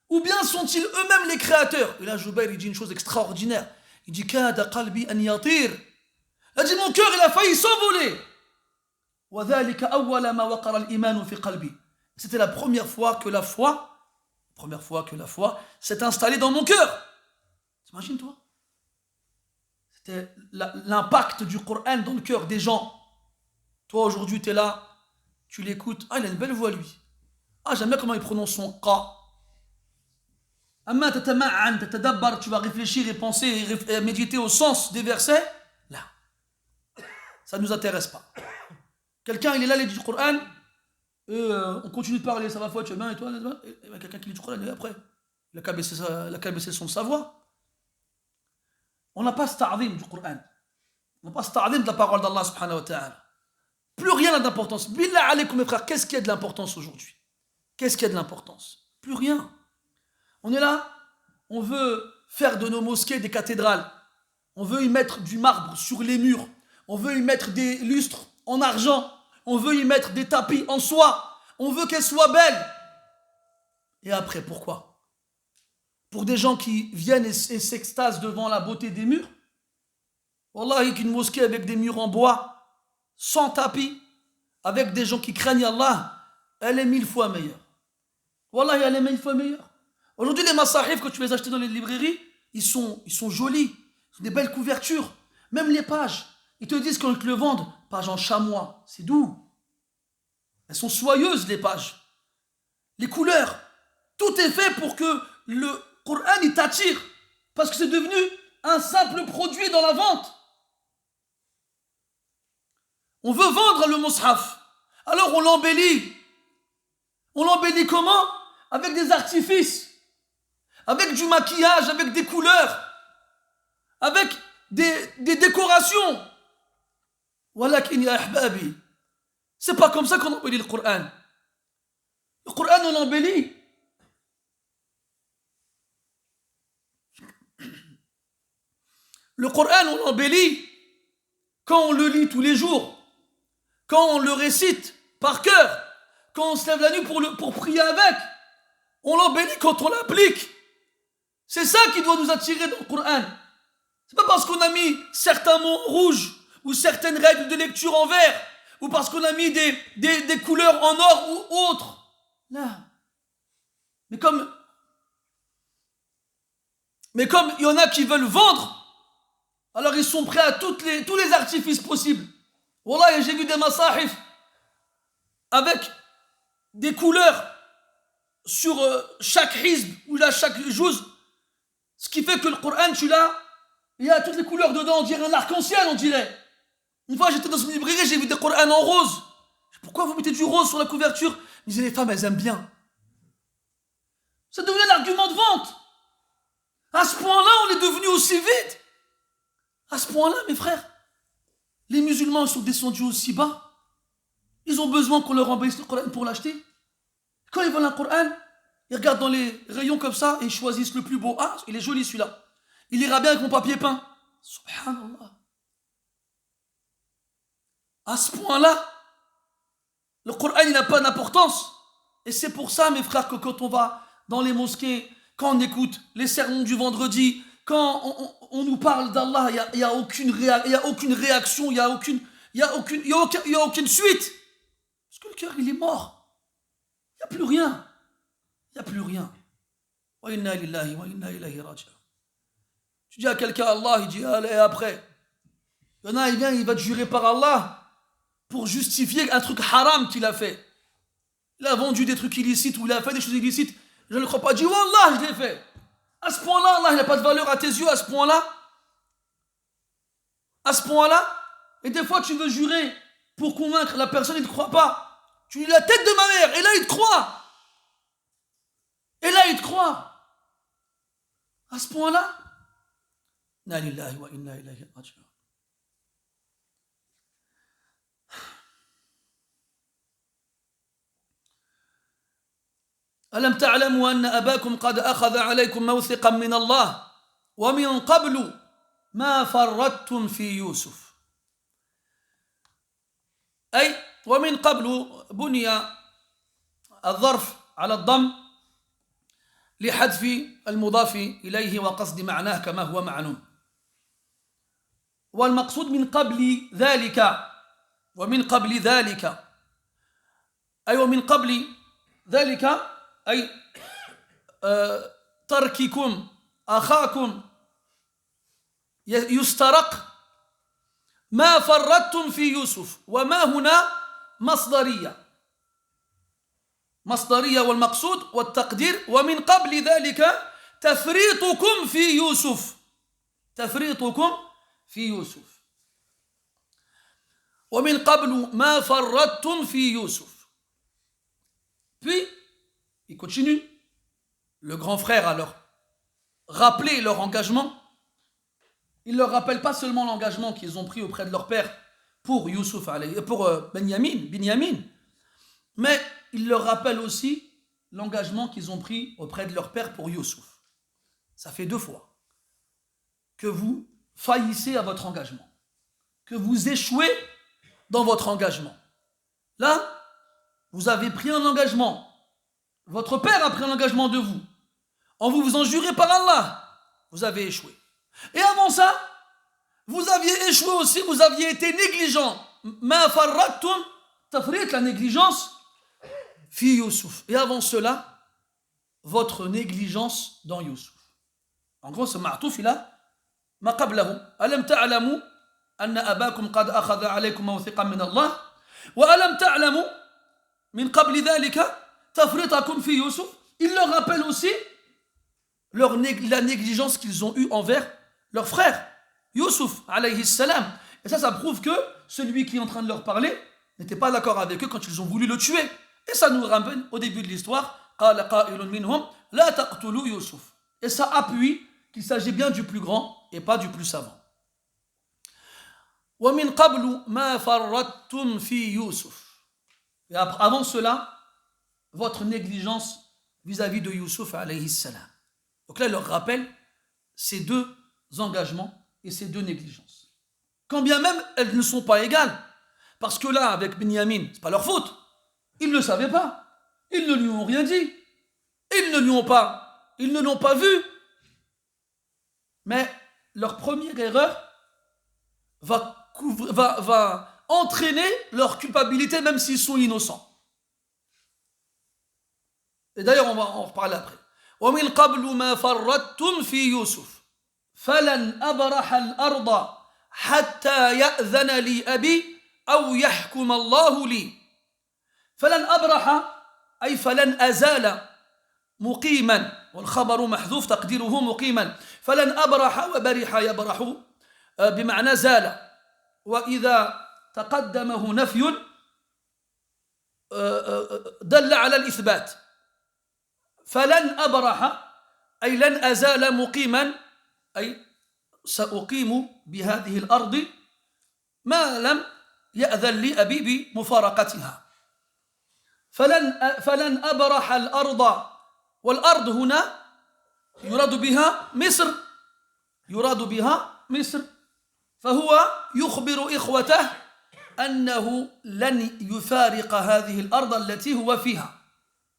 ou bien sont-ils eux-mêmes les créateurs? Et là Jubayr il dit une chose extraordinaire, il dit kada qalbi an yatir, il a dit mon cœur il a failli s'envoler. C'était la première fois que la foi s'est installée dans mon cœur. T'imagines-toi? C'était l'impact du Coran dans le cœur des gens. Toi aujourd'hui tu es là, tu l'écoutes, ah il a une belle voix lui. Ah j'aime bien comment il prononce son qa. Amma tatama'an, tatadabbar, tu vas réfléchir et penser et méditer au sens des versets. Là, ça ne nous intéresse pas. Quelqu'un il est là, il lit du Coran, et on continue de parler, ça va foi, tu vas bien et toi, et quelqu'un qui lit du Coran, et après, il a qu'à baisser le son de sa voix. On n'a pas ce ta'zim du Coran. On n'a pas ce ta'zim de la parole d'Allah subhanahu wa ta'ala. Plus rien n'a d'importance. Billah alaykoum mes frères, qu'est-ce qui a de l'importance aujourd'hui? Qu'est-ce qui a de l'importance? Plus rien. On est là, on veut faire de nos mosquées des cathédrales. On veut y mettre du marbre sur les murs. On veut y mettre des lustres en argent. On veut y mettre des tapis en soie. On veut qu'elles soient belles. Et après, pourquoi? Pour des gens qui viennent et s'extasent devant la beauté des murs? Wallahi, qu'une mosquée avec des murs en bois, sans tapis, avec des gens qui craignent Allah, elle est 1000 fois meilleure. Wallahi, elle est 1000 fois meilleure. Aujourd'hui, les masahif, quand tu les achètes dans les librairies, ils sont jolis. Ils ont des belles couvertures. Même les pages. Ils te disent quand ils te le vendent, pages en chamois. C'est doux. Elles sont soyeuses, les pages. Les couleurs. Tout est fait pour que le Coran, il t'attire. Parce que c'est devenu un simple produit dans la vente. On veut vendre le mushaf. Alors on l'embellit. On l'embellit comment? Avec des artifices. Avec du maquillage, avec des couleurs. Avec des décorations. Walakin ya ahbabi. C'est pas comme ça qu'on embellit le Coran. Le Coran, on l'embellit. Le Coran, on l'embellit quand on le lit tous les jours, quand on le récite par cœur, quand on se lève la nuit pour prier avec. On l'embellit quand on l'applique. C'est ça qui doit nous attirer dans le Coran. C'est pas parce qu'on a mis certains mots en rouge ou certaines règles de lecture en vert ou parce qu'on a mis des couleurs en or ou autres. Là. Mais comme il y en a qui veulent vendre, alors ils sont prêts à tous les artifices possibles. Wallah, j'ai vu des masahif avec des couleurs sur chaque hizb ou là, chaque juz, ce qui fait que le Coran, tu l'as, il y a toutes les couleurs dedans, on dirait un arc-en-ciel, on dirait. Une fois, j'étais dans une librairie, j'ai vu des Corans en rose. Pourquoi vous mettez du rose sur la couverture? Ils disaient, les femmes, elles aiment bien. Ça devenait l'argument de vente. À ce point-là, on est devenu aussi vite. À ce point-là, mes frères, les musulmans sont descendus aussi bas. Ils ont besoin qu'on leur embellisse le Coran pour l'acheter. Quand ils veulent un Coran, ils regardent dans les rayons comme ça et ils choisissent le plus beau. Ah, il est joli celui-là. Il ira bien avec mon papier peint. Subhanallah. À ce point-là, le Coran, il n'a pas d'importance. Et c'est pour ça, mes frères, que quand on va dans les mosquées, quand on écoute les sermons du vendredi, quand on nous parle d'Allah, il n'y a aucune réaction, il n'y a aucune suite. Parce que le cœur, il est mort. Il n'y a plus rien. Il n'y a plus rien. Wa inna lillahi wa inna ilayhi raji'un. Tu dis à quelqu'un Allah, il dit allez après. Il y en a, il vient, il va te jurer par Allah pour justifier un truc haram qu'il a fait. Il a vendu des trucs illicites ou il a fait des choses illicites. Je ne le crois pas. Dis wallah, je l'ai fait. À ce point-là, Allah, il n'a pas de valeur à tes yeux, à ce point-là. À ce point-là. Et des fois, tu veux jurer pour convaincre la personne, il ne te croit pas. Tu dis la tête de ma mère, et là, il te croit. Et là, il te croit. À ce point-là. Na lillahi wa inna ilayhi raji'un. ألم تعلموا أن أباكم قد أخذ عليكم موثقا من الله ومن قبل ما فرطتم في يوسف أي ومن قبل بني الظرف على الضم لحذف المضاف إليه وقصد معناه كما هو معلوم والمقصود من قبل ذلك ومن قبل ذلك أي ومن قبل ذلك أي ترككم أخاكم يسترق ما فرطتم في يوسف وما هنا مصدرية والمقصود والتقدير ومن قبل ذلك تفريطكم في يوسف ومن قبل ما فرطتم في يوسف. Puis il continue. Le grand frère a leur rappelé leur engagement. Il ne leur rappelle pas seulement l'engagement qu'ils ont pris auprès de leur père pour Youssouf, pour Binyamin, mais il leur rappelle aussi l'engagement qu'ils ont pris auprès de leur père pour Youssouf. Ça fait 2 fois que vous faillissez à votre engagement, que vous échouez dans votre engagement. Là, vous avez pris un engagement. Votre père a pris un engagement de vous. En vous en jurez par Allah, vous avez échoué. Et avant ça, vous aviez échoué aussi, vous aviez été négligent. Ma farrattum, tafrit, la négligence, fi Youssouf. Et avant cela, votre négligence dans Youssouf. En gros, ce ma'touf, il a ma qablahu. Alam ta'lamu anna abakum qad akhadha alaykum mawthiqan min Allah wa alam ta'lamu min qabli dhalika tafritakum fi Youssouf. Il leur rappelle aussi la négligence qu'ils ont eue envers leur frère, Youssouf, alayhi salam. Et ça prouve que celui qui est en train de leur parler n'était pas d'accord avec eux quand ils ont voulu le tuer. Et ça nous ramène au début de l'histoire. قال قائل منهم لا تقتلوا يوسف. Et ça appuie qu'il s'agit bien du plus grand et pas du plus savant. ومن قبل ما فرطتم في يوسف. Et avant cela, votre négligence vis-à-vis de Youssouf alayhi salam. Donc là, il leur rappelle ces 2 engagements et ces 2 négligences. Quand bien même elles ne sont pas égales. Parce que là, avec Binyamin, ce n'est pas leur faute. Ils ne le savaient pas. Ils ne lui ont rien dit. Ils ne l'ont pas vu. Mais leur première erreur va entraîner leur culpabilité même s'ils sont innocents. Et d'ailleurs, on va en reparler après. وَمِنْ قَبْلُ مَا فَرَّطْتُمْ فِي يُوسُفَ فَلَنْ أَبْرَحَ الْأَرْضَ حَتَّى يَأْذَنَ لِي أَبِي أَوْ يَحْكُمَ الله لي. فلن أبرح أي فلن أزال مقيما، والخبر محذوف تقديره مقيما. فلن أبرح، وبرح يبرح بمعنى زال، وإذا تقدمه نفي دل على الإثبات. فلن أبرح أي لن أزال مقيما، أي سأقيم بهذه الأرض ما لم يأذن لي أبي بمفارقتها. فلن أبرح الأرض، والأرض هنا يراد بها مصر، يراد بها مصر. فهو يخبر إخوته أنه لن يفارق هذه الأرض التي هو فيها،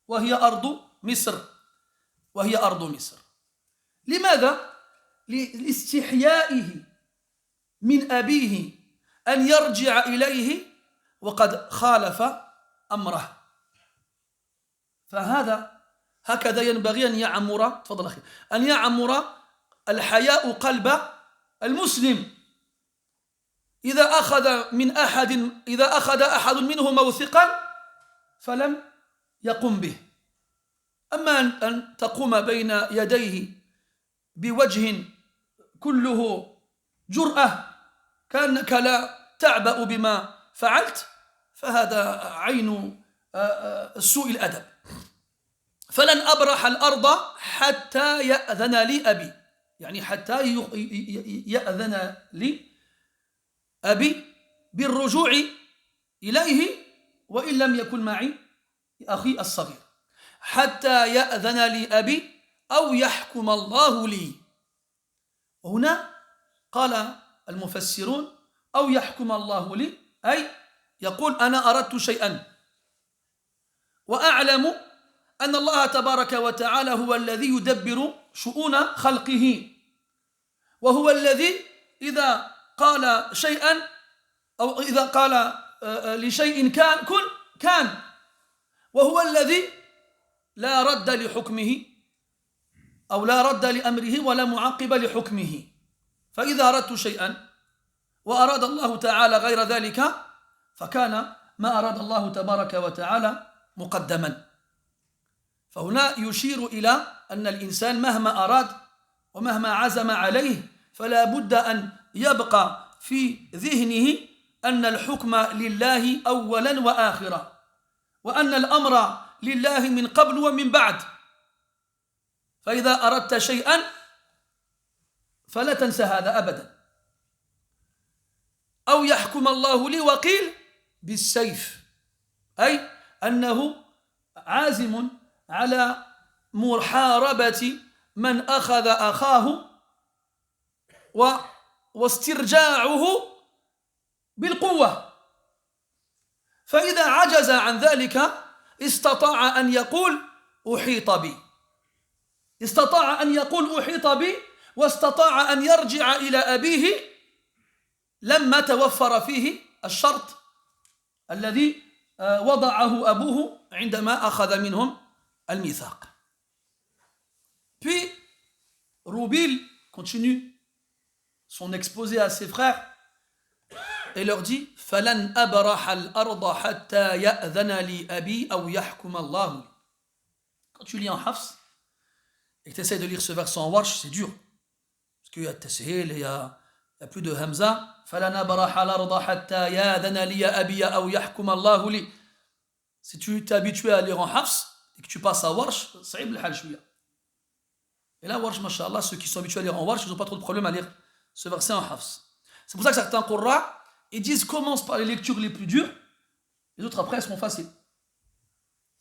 وهي أرض مصر، وهي أرض مصر. لماذا؟ لاستحيائه من أبيه أن يرجع إليه وقد خالف أمره. هكذا ينبغي أن يعمر، تفضل أخي، أن يعمر الحياء قلب المسلم. إذا أخذ أحد منه موثقا فلم يقم به. أما أن تقوم بين يديه بوجه كله جرأة كأنك لا تعبأ بما فعلت، فهذا عين سوء الأدب. فلن أبرح الأرض حتى يأذن لي أبي، يعني حتى يأذن لي أبي بالرجوع إليه وإن لم يكن معي أخي الصغير. حتى يأذن لي أبي أو يحكم الله لي. وهنا قال المفسرون أو يحكم الله لي، أي يقول أنا أردت شيئا وأعلم أن الله تبارك وتعالى هو الذي يدبر شؤون خلقه، وهو الذي إذا قال شيئا أو إذا قال لشيء كن كان، وهو الذي لا رد لحكمه أو لا رد لأمره ولا معقب لحكمه. فإذا أردت شيئا وأراد الله تعالى غير ذلك فكان ما أراد الله تبارك وتعالى مقدما. فهنا يشير إلى أن الإنسان مهما أراد ومهما عزم عليه فلا بد أن يبقى في ذهنه أن الحكم لله أولا وآخرا، وأن الأمر لله من قبل ومن بعد. فإذا أردت شيئا فلا تنسى هذا أبدا. أو يحكم الله لي، وقيل بالسيف، أي أنه عازم على محاربة من أخذ أخاه واسترجاعه بالقوة. فإذا عجز عن ذلك استطاع أن يقول أحيط بي، استطاع أن يقول أحيط بي، واستطاع أن يرجع إلى أبيه لما توفر فيه الشرط الذي وضعه أبوه عندما أخذ منهم الميثاق. Puis Roubil continue son exposé à ses frères et leur dit فَلَنْ أَبْرَحَ الْأَرْضَ حَتَّى يَأْذَنَ لِي أَبِي أَوْ يَحْكُمَ اللَّهُ. Quand tu lis en Hafs et que tu essaies de lire ce verset en Warsh, c'est dur. Parce qu'il y a Tashil, il y a plus de Hamza. فَلَنْ أَبْرَحَ الْأَرْضَ حَتَّى يَأْذَنَ لِي أَبِي أَوْ يَحْكُمَ اللَّهُ لِي. Si tu t'es habitué à lire en Hafs et que tu passes à Warsh, c'est le hal chouïa. Et là, Warsh, mashallah, ceux qui sont habitués à lire en Warsh, ils n'ont pas trop de problème à lire ce verset en Hafs. C'est pour ça que certains Qurra, ils disent commence par les lectures les plus dures, les autres après elles seront faciles.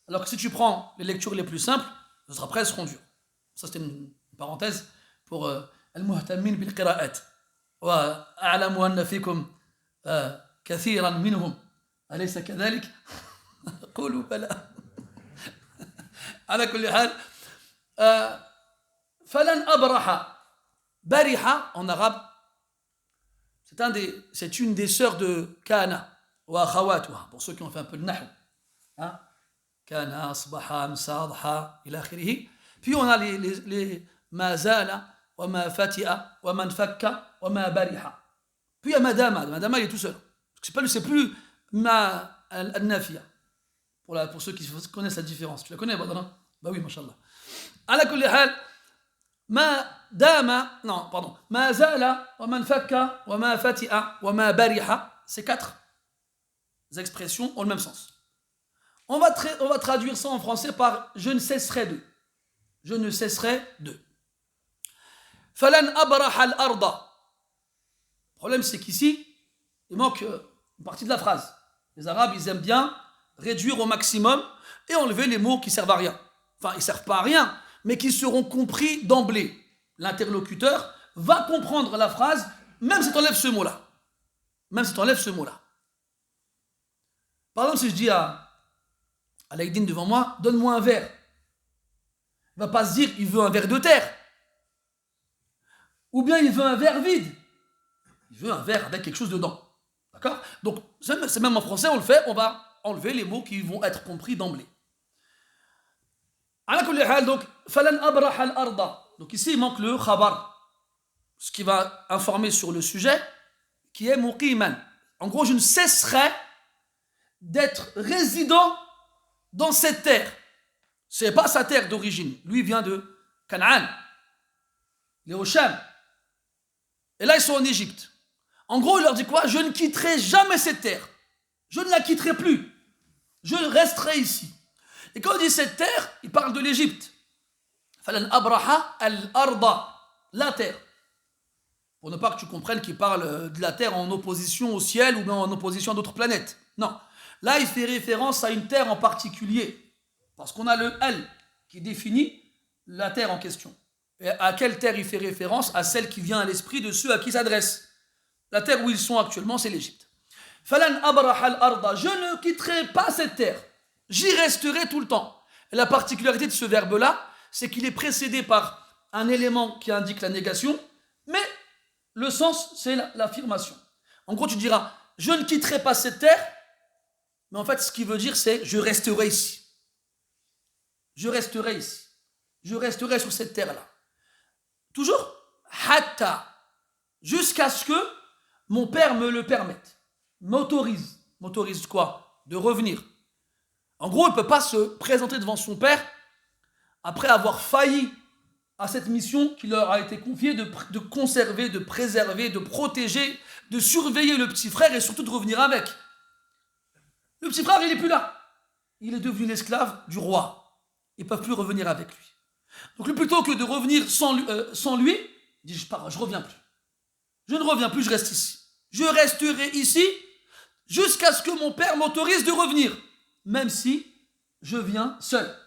Alors que si tu prends les lectures les plus simples, les autres après elles seront dures. Ça c'était une parenthèse pour al-muhtammin bil qira'at. Wa a'lamu anna fikum kathiran minhum alaysa kadhalik qulu bala. على كل حال فلن أبرح Bariha, en arabe, c'est une des sœurs de Kana, ou Akhawatuha, pour ceux qui ont fait un peu de nahu. Hein? Kana, Asbaha, Msadha, ila akhirihi. Puis on a les Mazala, wa ma Fatiha, wa man Fakka, wa ma Bariha. Puis il y a Madama. Madama, il est tout seul. C'est plus ma al-Nafiya. Pour ceux qui connaissent la différence. Tu la connais, Badra? Bah oui, mashallah. Ala kulli hal, ma dama, non, pardon, ma zala, wa man fakka, wa ma fati'a, wa ma bariha, ces 4 expressions ont le même sens. On va traduire ça en français par je ne cesserai de. Je ne cesserai de. Falan abraha al-arda. Le problème, c'est qu'ici, il manque une partie de la phrase. Les Arabes, ils aiment bien réduire au maximum et enlever les mots qui servent à rien. Enfin, ils ne servent pas à rien, mais qui seront compris d'emblée. L'interlocuteur va comprendre la phrase, même si tu enlèves ce mot-là. Même si tu enlèves ce mot-là. Par exemple, si je dis à Laïdine devant moi, donne-moi un verre. Il ne va pas se dire, il veut un verre de terre. Ou bien il veut un verre vide. Il veut un verre avec quelque chose dedans. D'accord? Donc, c'est même en français, on le fait, on va enlever les mots qui vont être compris d'emblée. Donc, donc ici, il manque le khabar, ce qui va informer sur le sujet, qui est muqiman. En gros, je ne cesserai d'être résident dans cette terre. Ce n'est pas sa terre d'origine. Lui vient de Canaan. Il est au Sham. Et là, ils sont en Égypte. En gros, il leur dit quoi? Je ne quitterai jamais cette terre. Je ne la quitterai plus. Je resterai ici. Et quand il dit cette terre, il parle de l'Égypte. Falan abraha al-arda, la terre. Pour ne pas que tu comprennes qu'il parle de la terre en opposition au ciel ou en opposition à d'autres planètes. Non. Là, il fait référence à une terre en particulier. Parce qu'on a le al qui définit la terre en question. Et à quelle terre il fait référence? À celle qui vient à l'esprit de ceux à qui il s'adresse. La terre où ils sont actuellement, c'est l'Égypte. Falan abraha al-arda, je ne quitterai pas cette terre. J'y resterai tout le temps. Et la particularité de ce verbe-là, c'est qu'il est précédé par un élément qui indique la négation, mais le sens, c'est l'affirmation. En gros, tu diras, je ne quitterai pas cette terre, mais en fait, ce qui veut dire, c'est je resterai ici. Je resterai ici. Je resterai sur cette terre-là. Toujours, hatta, jusqu'à ce que mon père me le permette. M'autorise. M'autorise quoi? De revenir. En gros, il ne peut pas se présenter devant son père après avoir failli à cette mission qui leur a été confiée de conserver, de préserver, de protéger, de surveiller le petit frère et surtout de revenir avec. Le petit frère, il n'est plus là. Il est devenu l'esclave du roi. Ils ne peuvent plus revenir avec lui. Donc plutôt que de revenir sans lui, il dit, je pars, je ne reviens plus. Je ne reviens plus, je reste ici. Je resterai ici jusqu'à ce que mon père m'autorise de revenir. Même si je viens seul.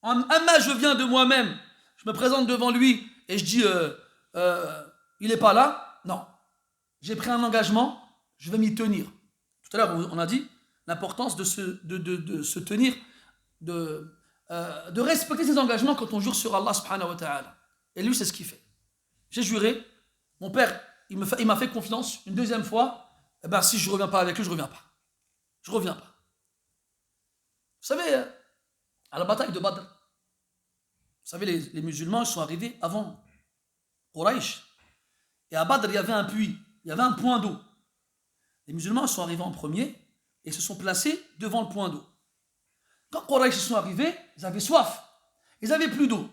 Amma, je viens de moi-même. Je me présente devant lui et je dis, il n'est pas là. Non. J'ai pris un engagement, je vais m'y tenir. Tout à l'heure, on a dit l'importance de se tenir, de respecter ses engagements quand on jure sur Allah subhanahu wa ta'ala. Et lui, c'est ce qu'il fait. J'ai juré, mon père, il m'a fait confiance une deuxième fois. Eh bien, si je ne reviens pas avec lui, je ne reviens pas. Je ne reviens pas. Vous savez, à la bataille de Badr, vous savez, les musulmans sont arrivés avant Quraysh. Et à Badr, il y avait un puits, il y avait un point d'eau. Les musulmans sont arrivés en premier et se sont placés devant le point d'eau. Quand Quraysh sont arrivés, ils avaient soif. Ils n'avaient plus d'eau.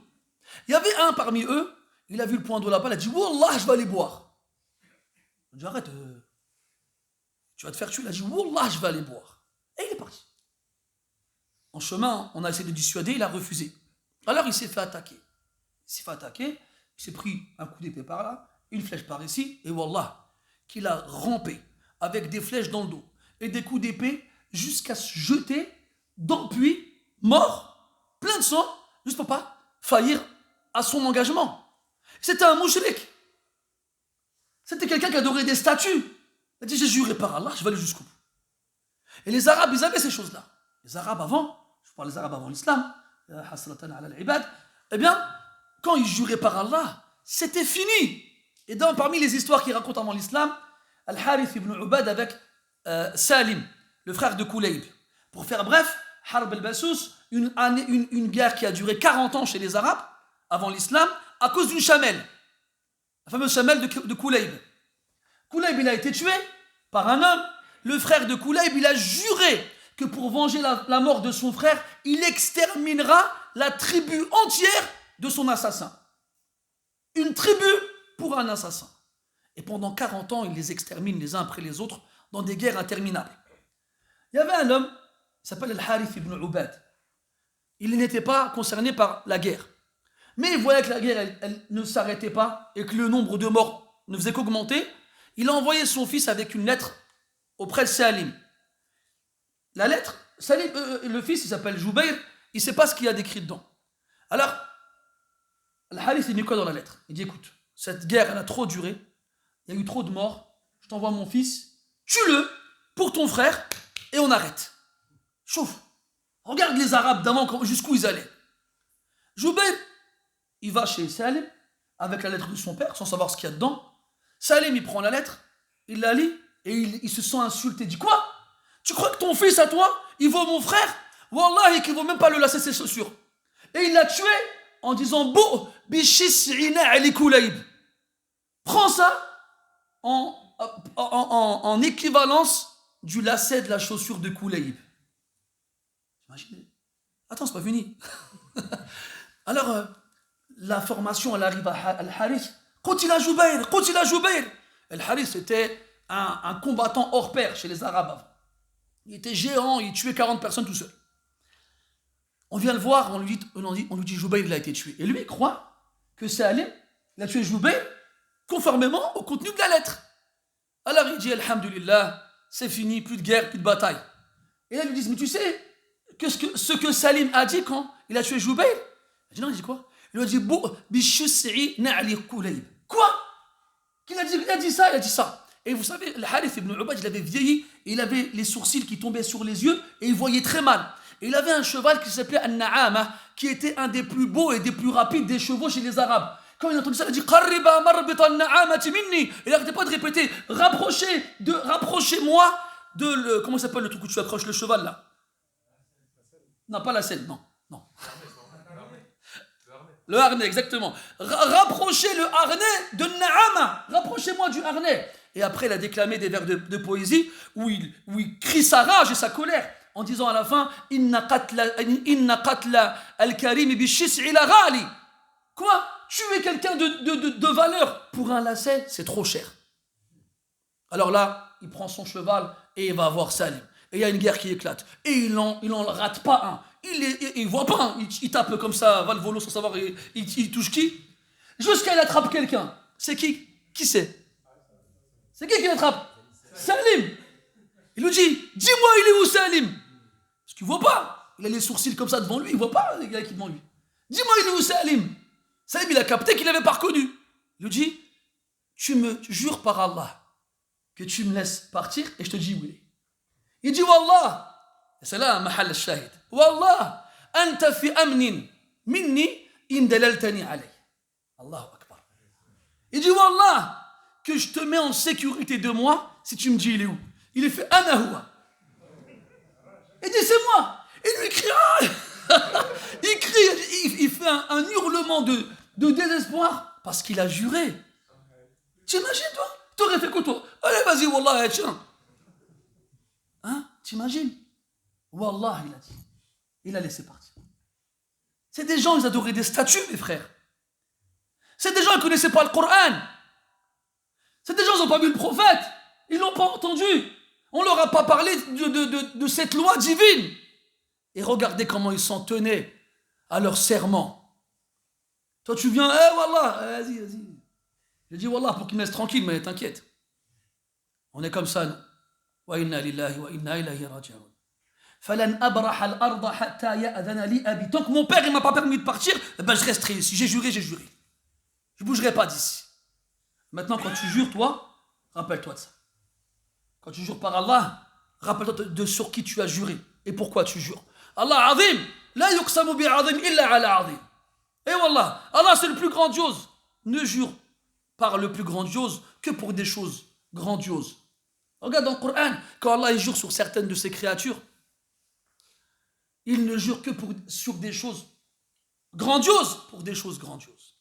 Il y avait un parmi eux, il a vu le point d'eau là-bas, il a dit, Wallah, je vais aller boire. Il a dit, arrête, tu vas te faire tuer. Il a dit, Wallah, je vais aller boire. Et il est parti. En chemin, on a essayé de dissuader, il a refusé. Alors il s'est fait attaquer. Il s'est pris un coup d'épée par là, une flèche par ici, et Wallah, qu'il a rampé avec des flèches dans le dos et des coups d'épée jusqu'à se jeter dans le puits, mort, plein de sang, juste pour pas faillir à son engagement. C'était un mouchrik. C'était quelqu'un qui adorait des statues. Il a dit, j'ai juré par Allah, je vais aller jusqu'au bout. Et les Arabes, ils avaient ces choses-là. Les Arabes avant, je parle des Arabes avant l'islam, eh bien, quand ils juraient par Allah, c'était fini. Et donc, parmi les histoires qu'il raconte avant l'islam, Al-Harith ibn Ubad avec Salim, le frère de Kulayb. Pour faire bref, Harb al-Basus, une guerre qui a duré 40 ans chez les Arabes, avant l'islam, à cause d'une chamelle. La fameuse chamelle de Kulayb. Kulayb, il a été tué par un homme. Le frère de Kulayb, il a juré que pour venger la mort de son frère, il exterminera la tribu entière de son assassin. Une tribu pour un assassin. Et pendant 40 ans, il les extermine les uns après les autres dans des guerres interminables. Il y avait un homme, il s'appelle Al-Harith ibn Ubad. Il n'était pas concerné par la guerre. Mais il voyait que la guerre, elle ne s'arrêtait pas et que le nombre de morts ne faisait qu'augmenter. Il a envoyé son fils avec une lettre auprès de Salim. La lettre, Salim, le fils, il s'appelle Joubair, il ne sait pas ce qu'il y a décrit dedans. Alors, Al-Harith, il met quoi dans la lettre? Il dit, écoute, cette guerre, elle a trop duré, il y a eu trop de morts, je t'envoie mon fils, tue-le pour ton frère, et on arrête. Chauffe. Regarde les Arabes d'avant, jusqu'où ils allaient. Joubair, il va chez Salim, avec la lettre de son père, sans savoir ce qu'il y a dedans. Salim, il prend la lettre, il la lit, et il se sent insulté. Il dit, quoi? Tu crois que ton fils à toi, il vaut mon frère? Wallahi, qu'il ne vaut même pas le lasser ses chaussures. Et il l'a tué en disant, prends ça en équivalence du lacet de la chaussure de Kulayb. Imaginez. Attends, c'est pas fini. Alors, la formation, elle arrive à Al-Harith. Qutila Joubair. Al-Harith, c'était un combattant hors pair chez les Arabes avant. Il était géant, il tuait 40 personnes tout seul. On vient le voir, on lui dit Joubair, il a été tué. Et lui, il croit que Salim, il a tué Joubair conformément au contenu de la lettre. Alors il dit, Alhamdulillah, c'est fini, plus de guerre, plus de bataille. Et là, ils lui disent, mais tu sais ce que Salim a dit quand il a tué Joubair? Il dit, non, il dit quoi? Il lui a dit, quoi? Il a dit ça. Et vous savez, le Harith ibn Ubad, il avait vieilli, et il avait les sourcils qui tombaient sur les yeux, et il voyait très mal. Et il avait un cheval qui s'appelait An-Na'ama, qui était un des plus beaux et des plus rapides des chevaux chez les Arabes. Quand il a entendu ça, il a dit Qarriba marbit an-na'amati minni. Il n'arrêtait pas de répéter, rapprochez-moi de le. Comment s'appelle le truc où tu accroches le cheval là? Non, pas la selle, non. Le harnais, exactement. Rapprochez le harnais de Na'ama. Rapprochez-moi du harnais. Et après, il a déclamé des vers de poésie où il crie sa rage et sa colère en disant à la fin Inna qatla al-karim bi-shis'i la ghali. Quoi? Tuer quelqu'un de valeur pour un lacet, c'est trop cher. Alors là, il prend son cheval et il va voir Salim. Et il y a une guerre qui éclate. Et il en rate pas un. Il voit pas un. Il tape comme ça, va le volo sans savoir il touche qui. Jusqu'à il attrape quelqu'un. C'est qui? Qui c'est? C'est qui l'attrape? Salim. Il lui dit, dis-moi il est où Salim? Parce qu'il voit pas. Il a les sourcils comme ça devant lui, il voit pas les gars qui devant lui. Dis-moi il est où Salim? Salim il a capté qu'il n'avait pas reconnu. Il lui dit, tu me jures par Allah que tu me laisses partir et je te dis où il est. Il dit Wallah, c'est là un mahal al-shahid. Wallah, anta fi amnin minni in dalaltani alay. Allahu akbar. Il dit Wallah, que je te mets en sécurité de moi si tu me dis il est où. Il est fait ana huwa. Il dit c'est moi. Et lui crie il crie, il fait un hurlement de désespoir parce qu'il a juré. T'imagines toi? T'aurais fait quoi toi? Allez vas-y Wallah, tiens. Hein? T'imagines? Wallah, il a dit. Il a laissé partir. C'est des gens, ils adoraient des statues, mes frères. C'est des gens qui ne connaissaient pas le Coran. C'est des gens, ils n'ont pas vu le prophète. Ils ne l'ont pas entendu. On ne leur a pas parlé de cette loi divine. Et regardez comment ils s'en tenaient à leur serment. Toi, tu viens, Wallah, vas-y. J'ai dit Wallah pour qu'ils me laissent tranquille, mais t'inquiète. On est comme ça, nous. Wa inna lillahi wa inna ilayhi raji'un. Falan abraha al-arda hatta ya'dhana li abi. Tant que mon père ne m'a pas permis de partir, je resterai ici. J'ai juré. Je ne bougerai pas d'ici. Maintenant, quand tu jures, toi, rappelle-toi de ça. Quand tu jures par Allah, rappelle-toi de sur qui tu as juré et pourquoi tu jures. Allah azim, la yuqsamu bi'azim illa ala azim. Et wallah, Allah c'est le plus grandiose. ne jure par le plus grandiose que pour des choses grandioses. Regarde dans le Coran, quand Allah il jure sur certaines de ses créatures, il ne jure que sur des choses grandioses, pour des choses grandioses.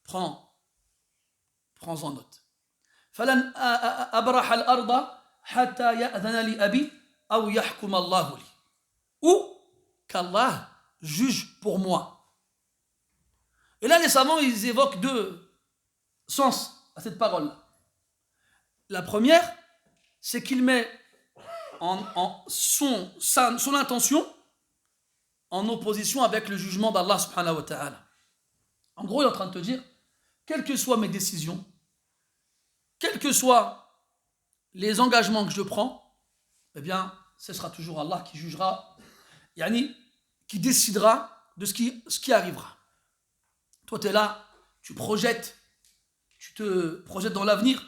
Prends-en note. فلن أبرح الأرض حتى يأذن لي أبي أو يحكم الله لي. Ou qu'Allah juge pour moi. Et là, les savants, ils évoquent deux sens à cette parole-là. La première, c'est qu'il met son intention en opposition avec le jugement d'Allah subhanahu wa ta'ala. En gros, il est en train de te dire, quelles que soient mes décisions, quels que soient les engagements que je prends, eh bien, ce sera toujours Allah qui jugera, qui décidera de ce qui arrivera. Toi, tu es là, tu te projettes dans l'avenir,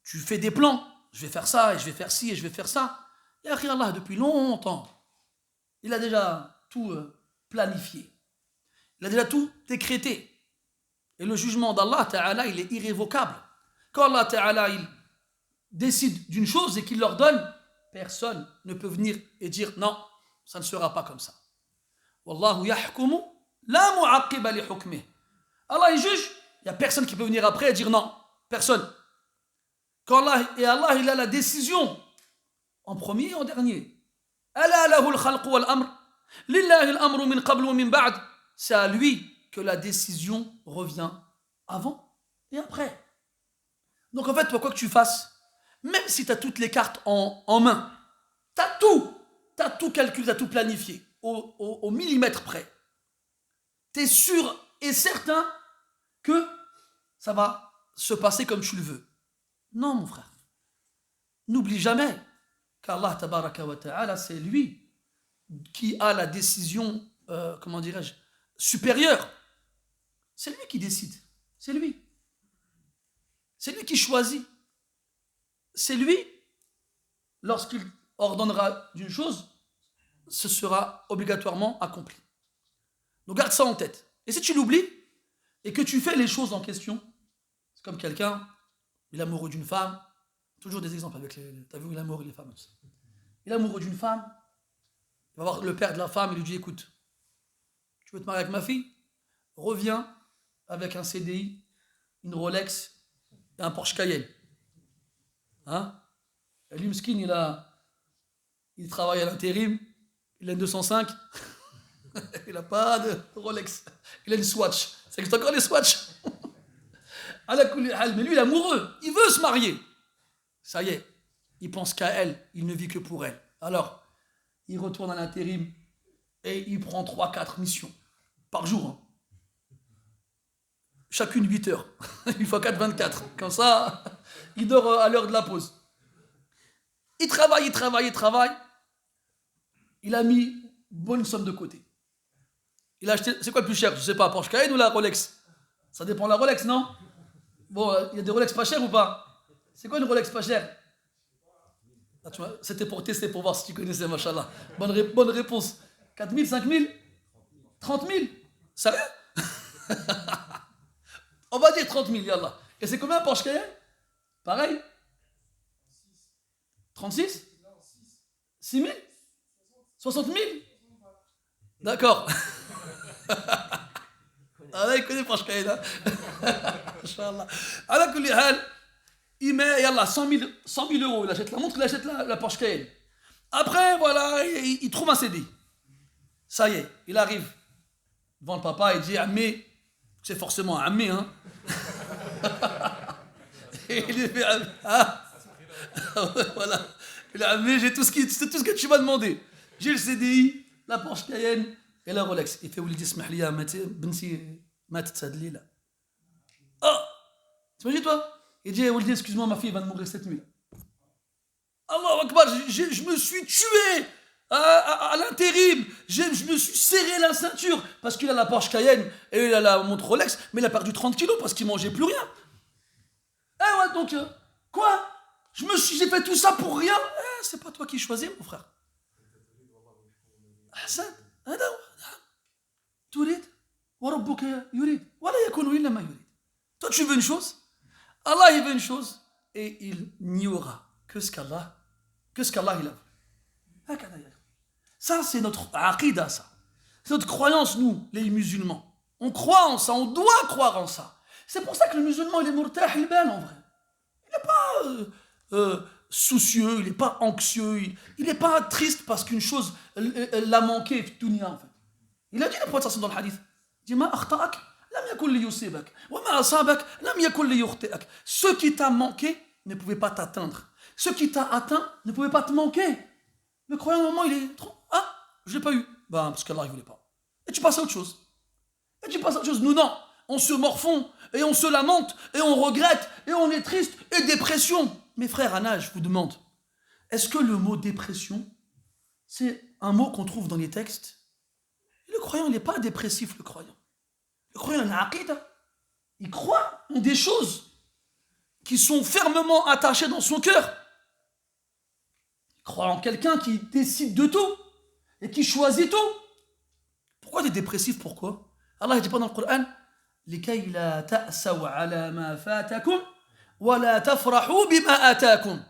tu fais des plans, je vais faire ça, et je vais faire ci, et je vais faire ça. Et Allah, depuis longtemps, il a déjà tout planifié. Il a déjà tout décrété. Et le jugement d'Allah Ta'ala, il est irrévocable. Quand Allah Ta'ala, il décide d'une chose et qu'il l'ordonne, personne ne peut venir et dire non, ça ne sera pas comme ça. Wallahu yahkumu la mu'aqqiba li hukmih. Allah il juge, il n'y a personne qui peut venir après et dire non, personne. Quand Allah, il a la décision en premier et en dernier. Ala lahu al-khalqu wal-amr, lillahi al-amru min qabl wa min ba'd. C'est à lui que la décision revient avant et après. Donc en fait, toi, quoi que tu fasses, même si tu as toutes les cartes en main, tu as tout calculé, tu as tout planifié, au millimètre près. Tu es sûr et certain que ça va se passer comme tu le veux. Non, mon frère. N'oublie jamais qu'Allah tabaraka wa ta'ala, c'est lui qui a la décision, supérieure. C'est lui qui décide. C'est lui. C'est lui qui choisit. C'est lui, lorsqu'il ordonnera d'une chose, ce sera obligatoirement accompli. Donc garde ça en tête. Et si tu l'oublies, et que tu fais les choses en question, c'est comme quelqu'un, il est amoureux d'une femme, toujours des exemples avec t'as vu, il est amoureux des femmes. Il est amoureux d'une femme, il va voir le père de la femme, il lui dit, écoute, tu veux te marier avec ma fille? Reviens avec un CDI, une Rolex et un Porsche Cayenne. Hein? Et lui, Mskin, il travaille à l'intérim, il a une 205, il n'a pas de Rolex, il a une Swatch. Ça existe encore les Swatch? Mais lui, il est amoureux, il veut se marier. Ça y est, il pense qu'à elle, il ne vit que pour elle. Alors, il retourne à l'intérim et il prend 3-4 missions par jour. Hein. Chacune 8 heures. Une fois 4, 24. Comme ça, il dort à l'heure de la pause. Il travaille. Il a mis une bonne somme de côté. Il a acheté, c'est quoi le plus cher? Je sais pas, Porsche Cayenne ou la Rolex? Ça dépend de la Rolex, non? Bon, il y a des Rolex pas chères ou pas? C'est quoi une Rolex pas chère? Ah, c'était pour tester, pour voir si tu connaissais, machallah. Bonne réponse. 4 000, 5 000? 30 000? Sérieux? On va dire 30 000, yallah. Et c'est combien Porsche Cayenne? Pareil? 36? 6 000? 60 000? D'accord. Ah là, il connaît Porsche Cayenne. Inch'Allah. Alors que il met, yallah, 100 000 euros. Il achète la montre, il achète la Porsche Cayenne. Après, voilà, il trouve un CD. Ça y est, il arrive devant le papa et dit, Ammé, c'est forcément Ammé, hein. Et il lui fait, voilà. Il a Ammé, j'ai tout ce que tu m'as demandé. J'ai le CDI, la Porsche Cayenne et la Rolex. Il fait, Oulidi, smahli ya benti, ma tsadli là. Oh, t'imagines toi? Il dit, Oulidi, excuse-moi, ma fille va mourir cette nuit. Allahu Akbar, je me suis tué à l'intérim. Je me suis serré la ceinture parce qu'il a la Porsche Cayenne et il a la montre Rolex, mais il a perdu 30 kilos parce qu'il mangeait plus rien. Eh ouais, donc, quoi? J'ai fait tout ça pour rien? C'est pas toi qui choisis, mon frère. Hassan, تريد وَرَبُّكَ يُرِيدُ وَلَا يَكُونُ إِلَّا مَا يُرِيدُ. Toi, tu veux une chose, Allah, il veut une chose, et il n'y aura que ce qu'Allah il a voulu. Ça, c'est notre aqidah, ça. C'est notre croyance, nous, les musulmans. On croit en ça, on doit croire en ça. C'est pour ça que le musulman, il est murtah il-ban, en vrai. Il n'est pas soucieux, il n'est pas anxieux, il n'est pas triste parce qu'une chose l'a manqué, dunya, en fait. Il a dit le prophète dans le hadith. Il dit, ma akhta'ak, lam yakun li yusibak, wa ma asabak, lam yakun li yukhti'ak. Ce qui t'a manqué ne pouvait pas t'atteindre. Ce qui t'a atteint ne pouvait pas te manquer. Le croyant, au moment, il est trop, je l'ai pas eu. Ben, parce qu'Allah, il voulait pas. Et tu passes à autre chose. Nous, non. On se morfond, et on se lamente, et on regrette, et on est triste, et dépression. Mes frères, Anna, je vous demande, est-ce que le mot dépression, c'est un mot qu'on trouve dans les textes? Le croyant, il n'est pas dépressif, le croyant. Le croyant, il a un aqidah. Il croit en des choses qui sont fermement attachées dans son cœur. Il croit en quelqu'un qui décide de tout, et qui choisit tout. Pourquoi tu es dépressif? Pourquoi? Allah ne dit pas dans le Coran لكي لا تأسوا على ما فاتكم ولا تفرحوا بما آتاكم.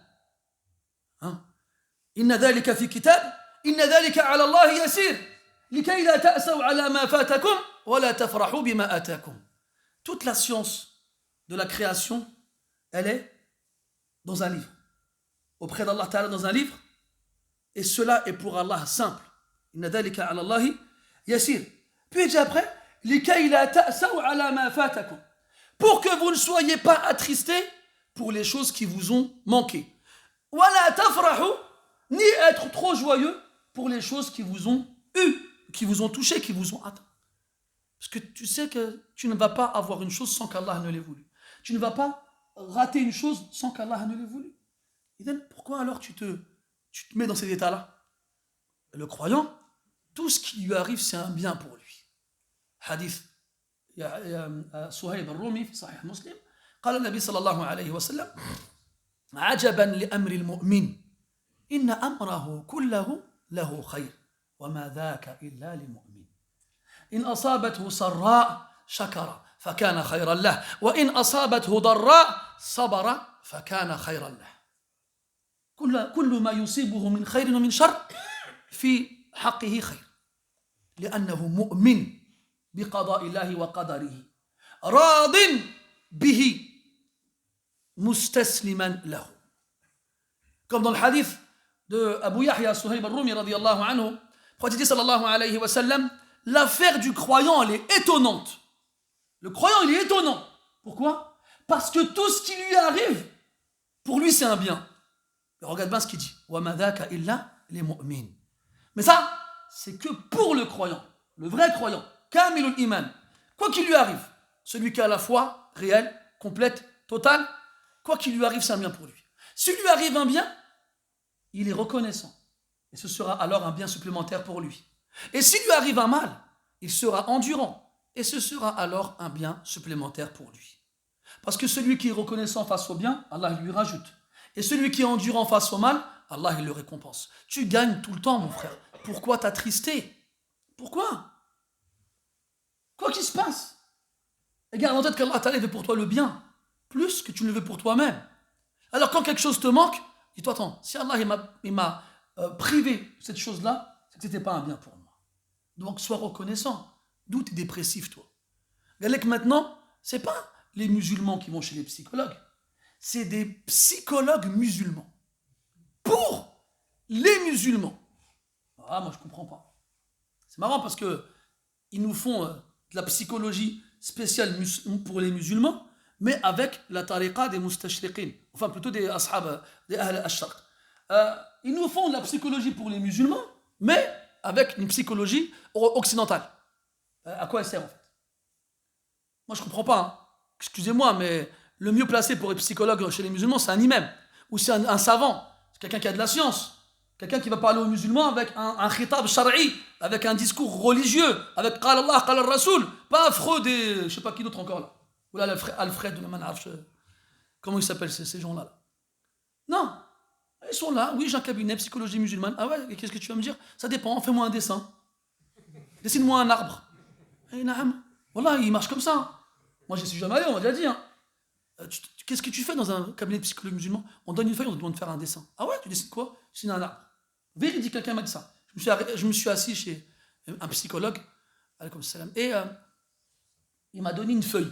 إن ذلك في كتاب إن ذلك على الله يسير لكي لا تأسوا على ما فاتكم ولا تفرحوا بما آتاكم. Toute la science de la création, elle est dans un livre. Auprès d'Allah Ta'ala dans un livre. Et cela est pour Allah simple. إن ذلك على الله يسير. Puis il dit après pour que vous ne soyez pas attristés pour les choses qui vous ont manqué. Ni être trop joyeux pour les choses qui vous ont eu, qui vous ont touché, qui vous ont atteint. Parce que tu sais que tu ne vas pas avoir une chose sans qu'Allah ne l'ait voulu. Tu ne vas pas rater une chose sans qu'Allah ne l'ait voulu. Et donc, pourquoi alors tu te mets dans cet état-là? Le croyant, tout ce qui lui arrive, c'est un bien pour lui. حديث صهيب الرومي في صحيح مسلم قال النبي صلى الله عليه وسلم عجبا لأمر المؤمن إن أمره كله له خير وما ذاك إلا للمؤمن إن أصابته سراء شكر فكان خيرا له وإن أصابته ضراء صبر فكان خيرا له كل ما يصيبه من خير ومن شر في حقه خير لأنه مؤمن بقضاء الله وقدره راض به مستسلما له. Comme dans le hadith de Abu Yahya Suhayb al-Rumi radiyallahu anhu, le prophète dit sallallahu alayhi wa sallam, l'affaire du croyant, elle est étonnante. Le croyant, il est étonnant. Pourquoi? Parce que tout ce qui lui arrive, pour lui, c'est un bien. Et regarde bien ce qu'il dit. وَمَا ذَاكَ إِلَّا لِمُؤْمِنٍ. Mais ça, c'est que pour le croyant, le vrai croyant. Kamilul iman. Quoi qu'il lui arrive, celui qui a la foi réelle, complète, totale, quoi qu'il lui arrive, c'est un bien pour lui. S'il lui arrive un bien, il est reconnaissant. Et ce sera alors un bien supplémentaire pour lui. Et s'il lui arrive un mal, il sera endurant. Et ce sera alors un bien supplémentaire pour lui. Parce que celui qui est reconnaissant face au bien, Allah lui rajoute. Et celui qui est endurant face au mal, Allah il le récompense. Tu gagnes tout le temps, mon frère. Pourquoi t'attrister? Pourquoi? Quoi qu'il se passe, et garde en tête qu'Allah Ta'ala veut pour toi le bien, plus que tu ne le veux pour toi-même. Alors quand quelque chose te manque, dis-toi, attends, si Allah il m'a privé de cette chose-là, c'est que ce n'était pas un bien pour moi. Donc sois reconnaissant. D'où tu es dépressif, toi? Galek, maintenant, ce n'est pas les musulmans qui vont chez les psychologues, c'est des psychologues musulmans. Pour les musulmans. Ah, moi je ne comprends pas. C'est marrant parce qu'ils nous font de la psychologie spéciale pour les musulmans, mais avec la tariqa des mustashriqin, enfin plutôt des ashab, des ahl al-sharq. Ils nous font de la psychologie pour les musulmans, mais avec une psychologie occidentale. À quoi elle sert en fait? Moi je ne comprends pas. Hein. Excusez-moi, mais le mieux placé pour être psychologue chez les musulmans, c'est un imam, ou c'est un savant, c'est quelqu'un qui a de la science. Quelqu'un qui va parler aux musulmans avec un khitab shar'i, avec un discours religieux, avec Qala Allah, Qala Rasoul, pas Freud et je sais pas qui d'autre encore là. Ou là, Alfred, ou la Manarf, comment ils s'appellent ces gens-là là. Non, ils sont là, oui, j'ai un cabinet, psychologie musulmane. Ah ouais, et qu'est-ce que tu vas me dire? Ça dépend, fais-moi un dessin. Dessine-moi un arbre. Et naam, Voilà, il marche comme ça. Hein. Moi, je suis jamais allé, on m'a déjà dit. Hein. Qu'est-ce que tu fais dans un cabinet de psychologue musulman? On donne une feuille, on te demande de faire un dessin. Ah ouais, tu dessines quoi? Je dessine un arbre. Véridique, quelqu'un m'a dit ça. Je me suis assis chez un psychologue, et il m'a donné une feuille.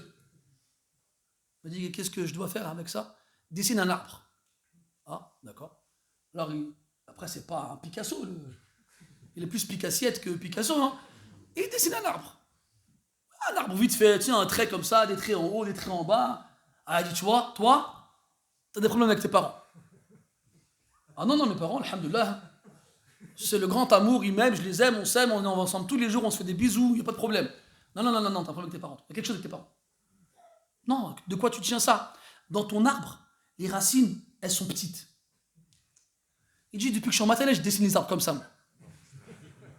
Il m'a dit, qu'est-ce que je dois faire avec ça? Dessine un arbre. Ah, d'accord. Alors, après, c'est pas un Picasso. Il est plus Picassiette que Picasso. Hein. Et il dessine un arbre. Un arbre vite fait, tiens, un trait comme ça, des traits en haut, des traits en bas. Ah, il dit, tu vois, toi, t'as des problèmes avec tes parents. Ah non, mes parents, alhamdoulilah, c'est le grand amour, ils m'aiment, je les aime, on s'aime, on est ensemble tous les jours, on se fait des bisous, il n'y a pas de problème. Non, t'as un problème avec tes parents. Il y a quelque chose avec tes parents. Non, de quoi tu tiens ça? Dans ton arbre, les racines, elles sont petites. Il dit, depuis que je suis en maternelle, je dessine les arbres comme ça. Moi.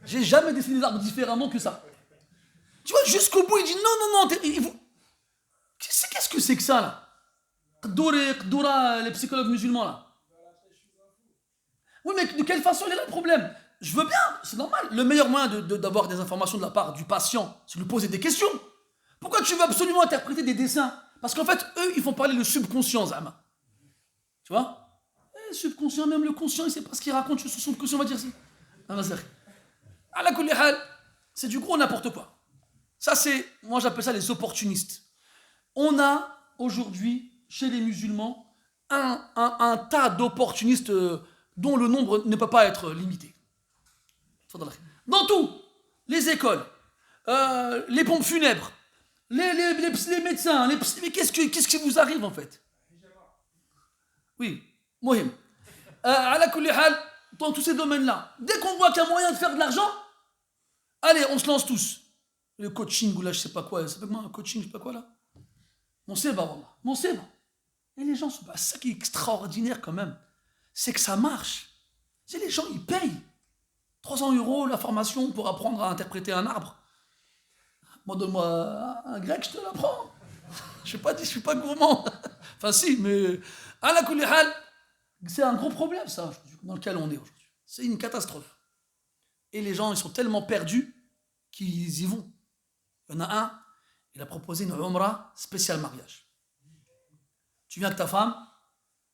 J'ai jamais dessiné les arbres différemment que ça. Tu vois, jusqu'au bout, il dit, non, qu'est-ce que c'est que ça, là? Qdoura, les psychologues musulmans, là. Oui, mais de quelle façon il est là le problème? Je veux bien, c'est normal. Le meilleur moyen d'avoir des informations de la part du patient, c'est de lui poser des questions. Pourquoi tu veux absolument interpréter des dessins? Parce qu'en fait, eux, ils font parler le subconscient, Zama. Tu vois? Le subconscient, même le conscient, il ne sait pas ce qu'il raconte sur son subconscient, on va dire ça. C'est du gros n'importe quoi. Ça, moi j'appelle ça les opportunistes. On a aujourd'hui, chez les musulmans, un tas d'opportunistes dont le nombre ne peut pas être limité. Dans tout, les écoles, les pompes funèbres, les médecins, mais qu'est-ce qui vous arrive en fait? Oui, Mohim. Dans tous ces domaines-là, dès qu'on voit qu'il y a moyen de faire de l'argent, allez, on se lance tous. Le coaching ou là, je sais pas quoi, ça s'appelle un coaching, je sais pas quoi là. Mon Seba. Et les gens, ça qui est extraordinaire quand même, c'est que ça marche. C'est les gens, ils payent 300 € la formation pour apprendre à interpréter un arbre. Moi, donne-moi un grec, je te l'apprends. Je suis pas gourmand. Enfin si, mais à la kulihal, c'est un gros problème ça, dans lequel on est aujourd'hui. C'est une catastrophe. Et les gens, ils sont tellement perdus qu'ils y vont. Il y en a un, il a proposé une umrah spéciale mariage. Tu viens avec ta femme,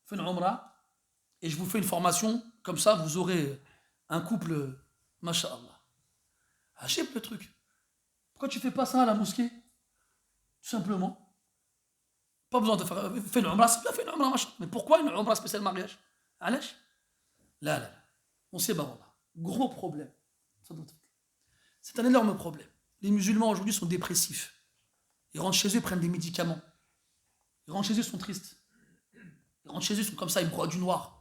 fais une umrah, et je vous fais une formation, comme ça vous aurez un couple, masha'Allah. Achète le truc. Pourquoi tu fais pas ça à la mosquée? Tout simplement. Pas besoin de faire une umrah, c'est bien fait une umrah, machin. Mais pourquoi une umrah spéciale mariage? Alash? Là. On sait, gros problème. C'est un énorme problème. Les musulmans aujourd'hui sont dépressifs. Ils rentrent chez eux, ils prennent des médicaments. Ils rentrent chez eux, ils sont tristes. Ils rentrent chez eux, ils sont comme ça, ils broient du noir.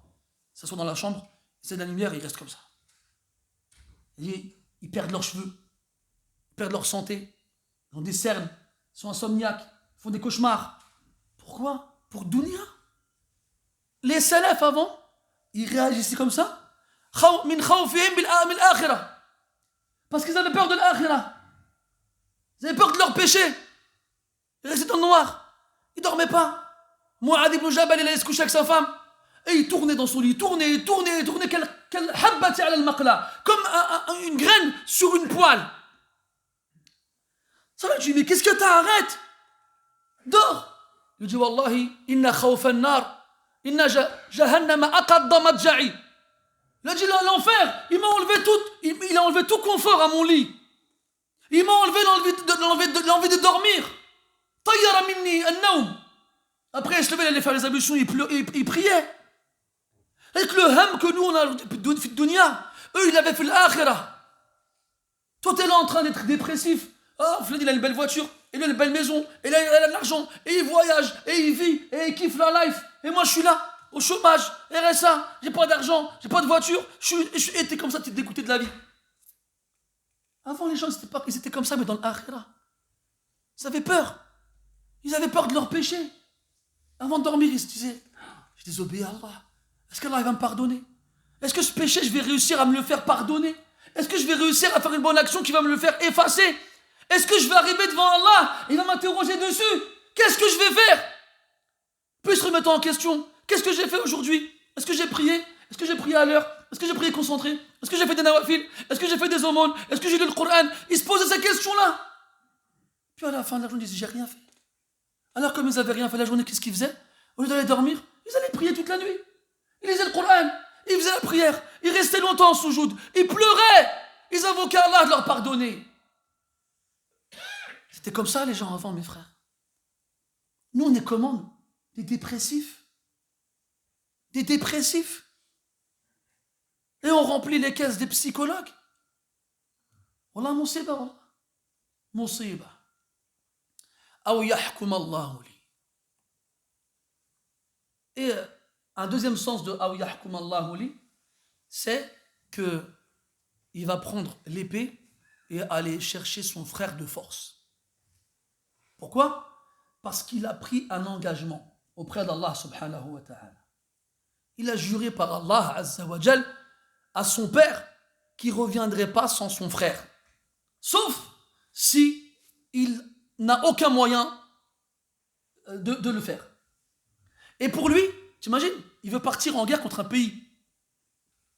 Ils s'assoient dans la chambre, c'est de la lumière et ils restent comme ça. Ils perdent leurs cheveux, ils perdent leur santé, ils ont des cernes, ils sont insomniaques, ils font des cauchemars. Pourquoi? Pour dunya. Les salafs avant, ils réagissaient comme ça. Parce qu'ils avaient peur de l'akhira. Ils avaient peur de leur péché. Ils restaient dans le noir. Ils ne dormaient pas. Mu'adh ibn Jabal, il allait se coucher avec sa femme. Et il tournait dans son lit. Il tournait. Comme une graine sur une poêle. Ça va, je lui dis, mais qu'est-ce que t'as? Arrête. Dors. Il dit, Wallahi, inna khawfa nar. Inna jahannama aqadda madja'i. Il a dit, l'enfer, il a enlevé tout confort à mon lit. Il m'a enlevé l'envie de dormir. Tayyara minni an-nawm. Après, il se levait, il allait faire les ablutions, il priait. Avec le ham que nous, on a fait de dunya, eux, ils l'avaient fait l'akhira. Toi, t'es là en train d'être dépressif. Ah, Fred, il a une belle voiture, il a une belle maison, il a de l'argent, et il voyage, et il vit, et il kiffe la life. Et moi, je suis là, au chômage, RSA, j'ai pas d'argent, j'ai pas de voiture, et t'es comme ça, t'es dégoûté de la vie. Avant, les gens, ils étaient comme ça, mais dans l'akhira. Ils avaient peur. Ils avaient peur de leur péché. Avant de dormir, ils se disaient, je désobéis à Allah. Est-ce qu'Allah va me pardonner? Est-ce que ce péché, je vais réussir à me le faire pardonner? Est-ce que je vais réussir à faire une bonne action qui va me le faire effacer? Est-ce que je vais arriver devant Allah et il va m'interroger dessus? Qu'est-ce que je vais faire? Puis se remettre en question. Qu'est-ce que j'ai fait aujourd'hui? Est-ce que j'ai prié? Est-ce que j'ai prié à l'heure? Est-ce que j'ai prié concentré? Est-ce que j'ai fait des nawafil? Est-ce que j'ai fait des aumônes? Est-ce que j'ai lu le Coran? Il se pose ces questions-là. Puis à la fin de la journée, ils disaient, j'ai rien fait. Alors comme ils n'avaient rien fait la journée, qu'est-ce qu'ils faisaient? Au lieu d'aller dormir, ils allaient prier toute la nuit. Ils lisaient le Coran, ils faisaient la prière, ils restaient longtemps en soujoud, ils pleuraient, ils invoquaient Allah de leur pardonner. C'était comme ça les gens avant, mes frères. Nous, on est comment? Des dépressifs. Des dépressifs. Et on remplit les caisses des psychologues. Wallah, musiba, wallah. Musiba. Aw yahkum Allahu li. Et un deuxième sens de Aw yahkum Allahu li, c'est que il va prendre l'épée et aller chercher son frère de force. Pourquoi? Parce qu'il a pris un engagement auprès d'Allah subhanahu wa ta'ala. Il a juré par Allah azza wa jal à son père qu'il ne reviendrait pas sans son frère. Sauf si il n'a aucun moyen de le faire. Et pour lui, t'imagines, il veut partir en guerre contre un pays,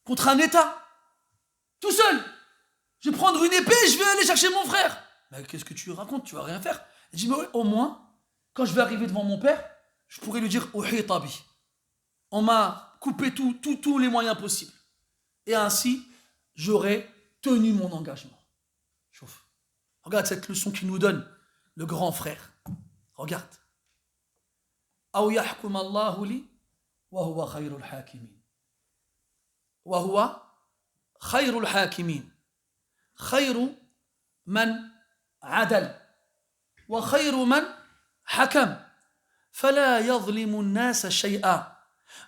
contre un État, tout seul. Je vais prendre une épée et je vais aller chercher mon frère. Mais qu'est-ce que tu racontes? Tu vas rien faire. Il dit, mais oui, au moins, quand je vais arriver devant mon père, je pourrais lui dire, Uhitabi. On m'a coupé tous les moyens possibles. Et ainsi, j'aurais tenu mon engagement. Chauffe. Regarde cette leçon qu'il nous donne, le grand frère. Regarde. Aw yahkum Allahu li wa huwa khayrul hakimin. Wa huwa khayrul hakimin. Khayru man adal. Wa khayru man hakam. فلا يظلم الناس شيئا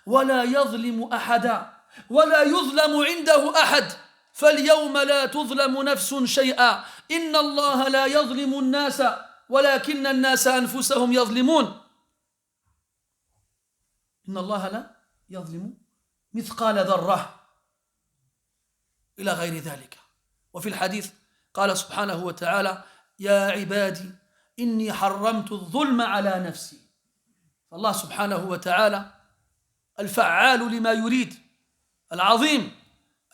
ولا يظلم أحدا ولا يظلم عنده أحد فاليوم لا تظلم نفس شيئا إن الله لا يظلم الناس ولكن الناس أنفسهم يظلمون إن الله لا يظلم مثقال ذرة إلى غير ذلك. وفي الحديث قال سبحانه وتعالى يا عبادي إني حرمت الظلم على نفسي. الله سبحانه وتعالى الفعال لما يريد العظيم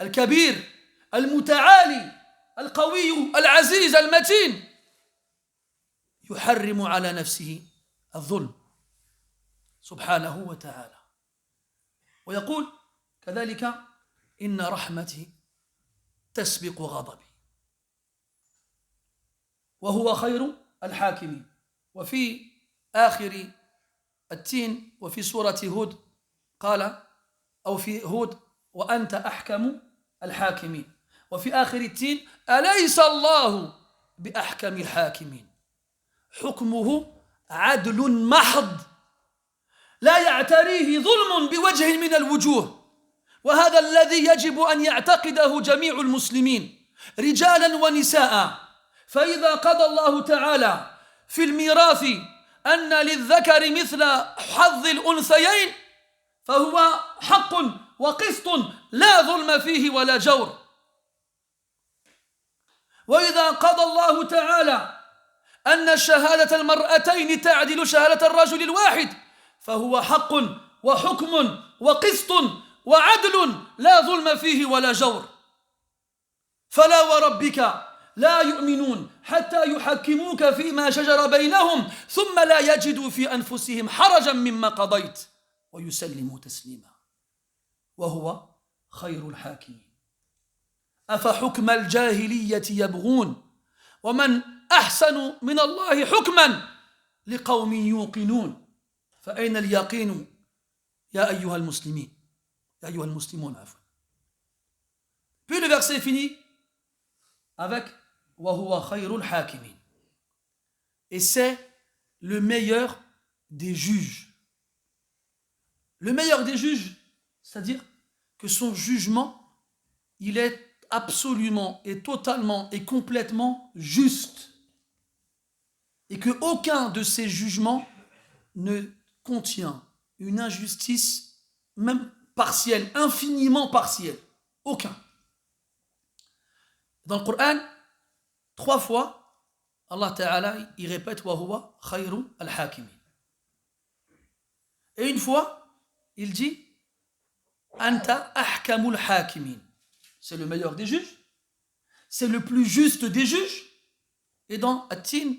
الكبير المتعالي القوي العزيز المتين يحرم على نفسه الظلم سبحانه وتعالى ويقول كذلك إن رحمتي تسبق غضبي وهو خير الحاكمين. وفي آخر التين وفي سورة هود قال أو في هود وأنت أحكم الحاكمين. وفي آخر التين أليس الله بأحكم الحاكمين حكمه عدل محض لا يعتريه ظلم بوجه من الوجوه. وهذا الذي يجب أن يعتقده جميع المسلمين رجالا ونساء. فإذا قضى الله تعالى في الميراث أن للذكر مثل حظ الأنثيين فهو حق وقسط لا ظلم فيه ولا جور. وإذا قضى الله تعالى أن شهادة المرأتين تعدل شهادة الرجل الواحد فهو حق وحكم وقسط وعدل لا ظلم فيه ولا جور. فلا وربك لا يؤمنون حتى يحكموك فيما شجر بينهم ثم لا يجدوا في أنفسهم حرجا مما قضيت ويسلموا تسليما وهو خير الحاكمين. أفحكم الجاهلية يبغون ومن أحسن من الله حكما لقوم يوقنون فأين اليقين يا أيها المسلمين يا أيها المسلمون عفوا. Puis le verset finit avec وهو خير الحاكمين. Et c'est le meilleur des juges. Le meilleur des juges, c'est-à-dire que son jugement, il est absolument et totalement et complètement juste. Et qu'aucun de ces jugements ne contient une injustice, même partielle, infiniment partielle. Aucun. Dans le Coran, 3 fois, Allah Ta'ala, il répète wa huwa khayru al-hakimin. Et une fois, il dit anta ahkamul hakimin. C'est le meilleur des juges, c'est le plus juste des juges. Et dans At-Tin,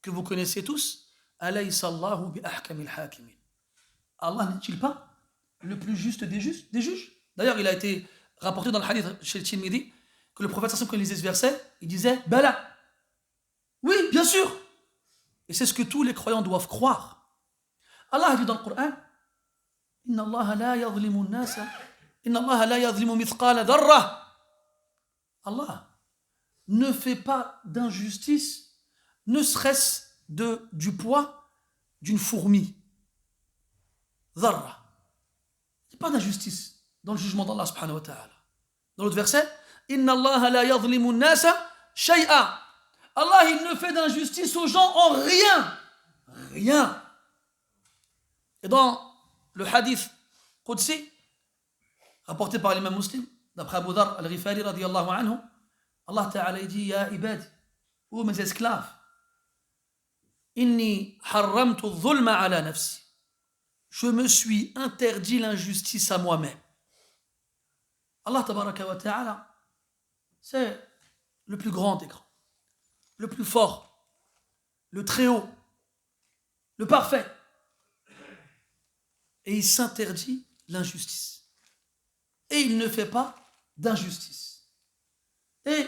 que vous connaissez tous, Alaysa Allahu bi ahkamil hakimin. Allah n'est-il pas le plus juste des juges? D'ailleurs, il a été rapporté dans le hadith chez Tirmidhi que le prophète, quand il lisait ce verset, il disait Bala. Oui, bien sûr. Et c'est ce que tous les croyants doivent croire. Allah dit dans le Coran Inna Allah la yadhlimu an-nasa, Inna Allah la yadhlimu mithqala dharra. Allah ne fait pas d'injustice, ne serait-ce du poids d'une fourmi. Dharra. Il n'y a pas d'injustice dans le jugement d'Allah subhanahu wa ta'ala. Dans l'autre verset, Inna Allah la yadhlimu an-nasa shay'a. Allah, il ne fait d'injustice aux gens en rien. Rien. Et dans le hadith Qudsi, rapporté par l'imam Muslim, d'après Abu Dharr al-Ghifari radiyallahu anhu, Allah ta'ala dit Ya ibad, ô mes esclaves, Inni harramtu dhulma ala nafsi. Je me suis interdit l'injustice à moi-même. Allah tabaraka wa ta'ala, c'est le plus grand des grands, le plus fort, le très haut, le parfait. Et il s'interdit l'injustice. Et il ne fait pas d'injustice. Et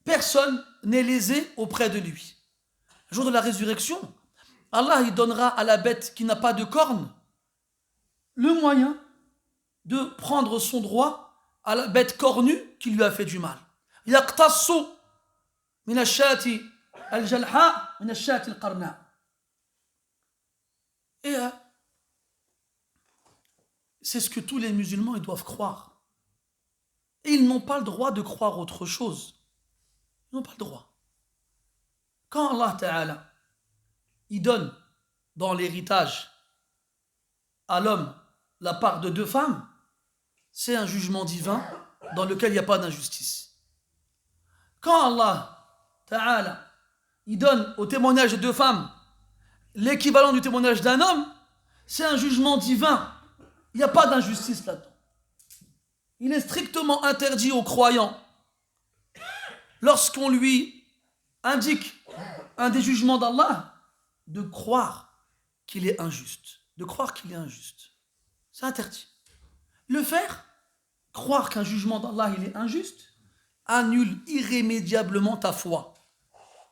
personne n'est lésé auprès de lui. Le jour de la résurrection, Allah il donnera à la bête qui n'a pas de cornes le moyen de prendre son droit à la bête cornue qui lui a fait du mal. Yaqtassu min ash-shati al-jalha min ash-shati al-qarna. Et c'est ce que tous les musulmans ils doivent croire. Et ils n'ont pas le droit de croire autre chose. Ils n'ont pas le droit. Quand Allah Ta'ala il donne dans l'héritage à l'homme la part de 2 femmes, c'est un jugement divin dans lequel il n'y a pas d'injustice. Quand Allah Ta'ala il donne au témoignage de 2 femmes l'équivalent du témoignage d'un homme, c'est un jugement divin. Il n'y a pas d'injustice là-dedans. Il est strictement interdit aux croyants, lorsqu'on lui indique un des jugements d'Allah, de croire qu'il est injuste. De croire qu'il est injuste. C'est interdit. Le faire, croire qu'un jugement d'Allah il est injuste, annule irrémédiablement ta foi.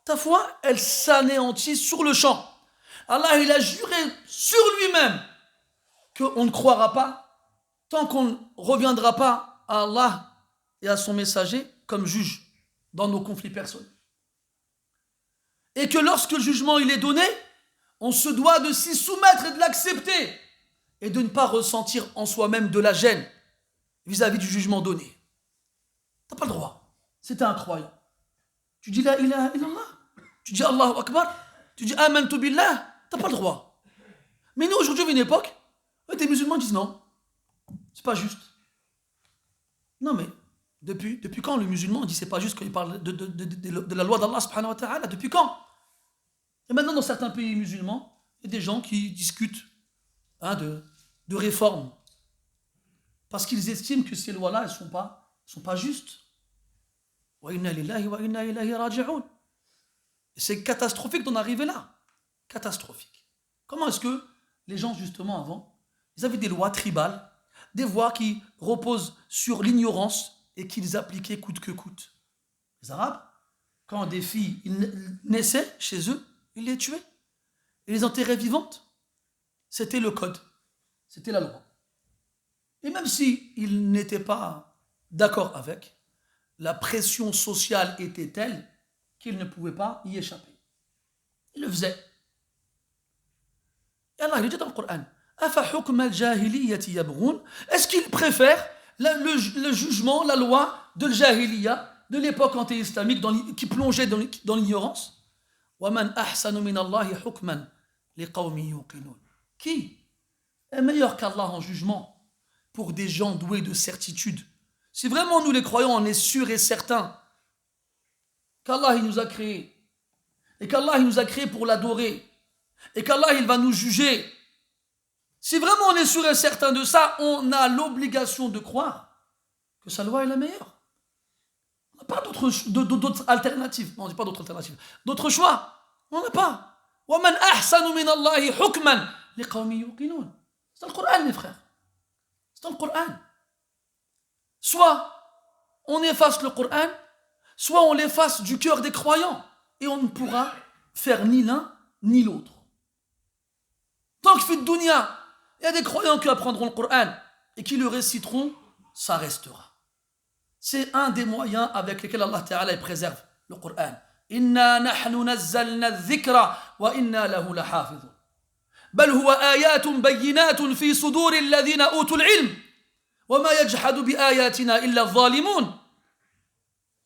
Ta foi, elle s'anéantit sur le champ. Allah, il a juré sur lui-même qu'on ne croira pas tant qu'on ne reviendra pas à Allah et à son messager comme juge dans nos conflits personnels. Et que lorsque le jugement il est donné, on se doit de s'y soumettre et de l'accepter et de ne pas ressentir en soi-même de la gêne vis-à-vis du jugement donné. Tu n'as pas le droit. C'est un croyant. Tu dis la ilaha illallah, tu dis Allahu Akbar, tu dis amantu billah, tu n'as pas le droit. Mais nous aujourd'hui, à une époque, des musulmans disent non, c'est pas juste. Non mais, depuis quand le musulman dit c'est pas juste quand il parle de la loi d'Allah subhanahu wa ta'ala? Depuis quand? Et maintenant dans certains pays musulmans, il y a des gens qui discutent de réformes. Parce qu'ils estiment que ces lois-là, elles sont pas justes. Wa inna lillahi wa inna ilayhi raji'un. Et c'est catastrophique d'en arriver là. Catastrophique. Comment est-ce que les gens justement avant, ils avaient des lois tribales, des lois qui reposent sur l'ignorance et qu'ils appliquaient coûte que coûte. Les Arabes, quand des filles naissaient chez eux, ils les tuaient. Ils les enterraient vivantes. C'était le code. C'était la loi. Et même s'ils n'étaient pas d'accord avec, la pression sociale était telle qu'ils ne pouvaient pas y échapper. Ils le faisaient. Et Allah il dit dans le Coran, est-ce qu'ils préfèrent le jugement, la loi de l'Jahiliya, de l'époque anté-islamique qui plongeait dans l'ignorance? Qui est meilleur qu'Allah en jugement pour des gens doués de certitude? Si vraiment nous les croyants, on est sûrs et certains qu'Allah il nous a créés et qu'Allah il nous a créés pour l'adorer et qu'Allah il va nous juger, si vraiment on est sûr et certain de ça, on a l'obligation de croire que sa loi est la meilleure. On n'a pas d'autres alternatives. Non, on ne dit pas d'autres alternatives. D'autres choix, on n'en a pas. وَمَنْ أَحْسَنُ مِنَ اللَّهِ حُكْمًا لِقَوْمٍ يُوقِنُونَ. C'est dans le Coran, mes frères. C'est dans le Coran. Soit on efface le Coran, soit on l'efface du cœur des croyants, et on ne pourra faire ni l'un ni l'autre. Tant que fait de dunya, il y a des croyants qui apprendront le Coran et qui le réciteront, ça restera. C'est un des moyens avec lesquels Allah Ta'ala préserve le Coran. Inna nahnu nazzalna dhikra wa inna lahu lahafidhun. Bal huwa ayatun bayyinatun fi suduri alladhina utul ilm wa ma yajhadu bi ayatina illa adh-dhalimun.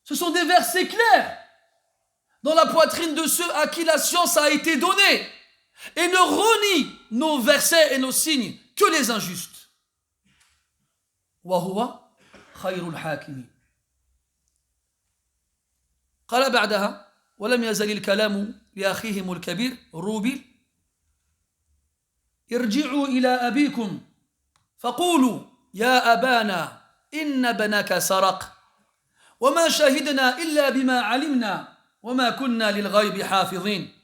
Ce sont des versets clairs dans la poitrine de ceux à qui la science a été donnée et ne renie nos versets et nos signes que les injustes. Wa huwa khayrul hakimin. قال بعدها ولم يزل الكلام لأخيهم الكبير روبيل ارجعوا إلى أبيكم فقولوا يا أبانا إن ابنك سرق وما شهدنا إلا بما علمنا وما كنا للغيب حافظين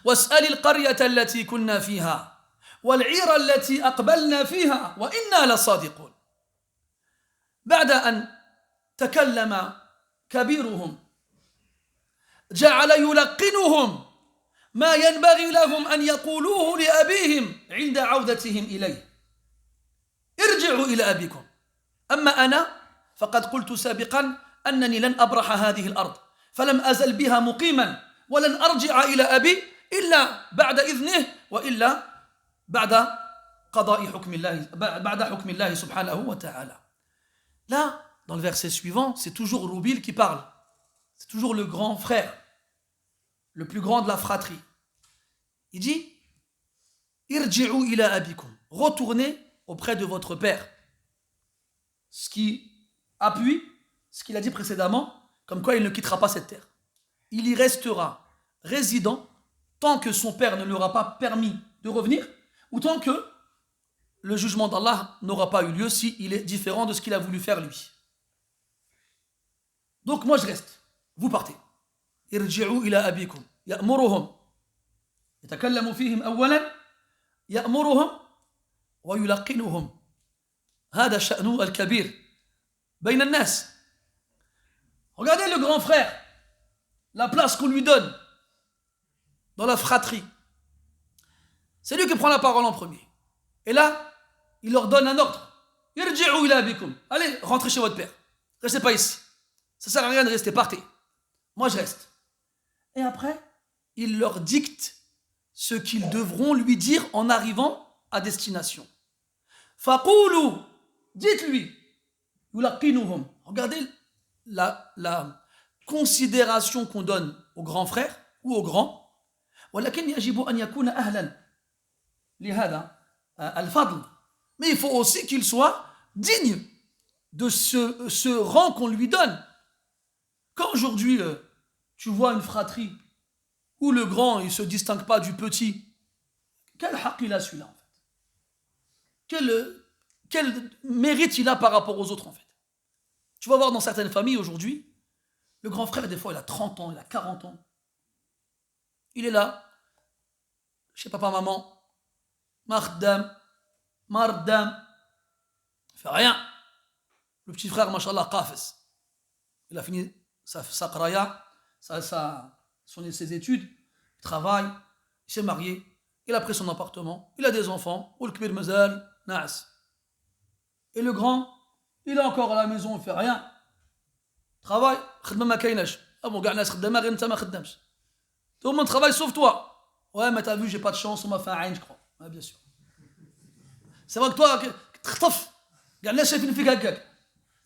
واسأل القرية التي كنا فيها والعير التي أقبلنا فيها وإنا لصادقون. بعد أن تكلم كبيرهم جعل يلقنهم ما ينبغي لهم أن يقولوه لأبيهم عند عودتهم إليه. ارجعوا إلى أبيكم. أما أنا فقد قلت سابقا أنني لن أبرح هذه الأرض فلم أزل بها مقيما ولن أرجع إلى أبي إلا بعد إذنه وإلا بعد قضاء حكم الله بعد حكم الله سبحانه وتعالى. Là, dans le verset suivant, c'est toujours Roubil qui parle. C'est toujours le grand frère, le plus grand de la fratrie. Il dit Irji'u ila abikum. Retournez auprès de votre père. Ce qui appuie ce qu'il a dit précédemment, comme quoi il ne quittera pas cette terre. Il y restera résident tant que son père ne lui aura pas permis de revenir, ou tant que le jugement d'Allah n'aura pas eu lieu s'il est différent de ce qu'il a voulu faire lui. Donc moi je reste, vous partez. Irji'u ila abikum. Ya'muruhum. Yatakallamu fihim awwalan. Ya'muruhum wa yulaqinuhum. Hada sha'nu al-kabir. Bayna al-nas. Regardez le grand frère, la place qu'on lui donne dans la fratrie. C'est lui qui prend la parole en premier. Et là, il leur donne un ordre. Irji'u ila abikum. Allez, rentrez chez votre père. Restez pas ici. Ça sert à rien de rester, partez. Moi je reste. Et après, il leur dicte ce qu'ils devront lui dire en arrivant à destination. Faqulu, dites-lui. Yulaqinuhum. Regardez la considération qu'on donne aux grands frères ou aux grands. ولكن يجب أن يكون أهلا لهذا الفضل. Mais il faut aussi qu'il soit digne de ce rang qu'on lui donne. Quand aujourd'hui tu vois une fratrie où le grand il ne se distingue pas du petit, quel haq il a celui-là en fait? Quel mérite il a par rapport aux autres en fait? Tu vas voir dans certaines familles aujourd'hui, le grand frère des fois il a 30 ans, il a 40 ans. Il est là, chez papa, maman, mardam, il fait rien. Le petit frère, mashallah, qafis. Il a fini sa qraya, ses études, il travaille, il s'est marié, il a pris son appartement, il a des enfants, ou le kbir mazal, naas. Et le grand, il est encore à la maison, il fait rien. Travaille, khidma ma kaynash. Ah bon, gars, nas khidma, rien ta ma khidmamsh. Tout le monde travaille sauf toi. Ouais, mais t'as vu, j'ai pas de chance, on m'a fait un aïn, je crois. Ouais, bien sûr. C'est vrai que toi, gars, nas chef une fille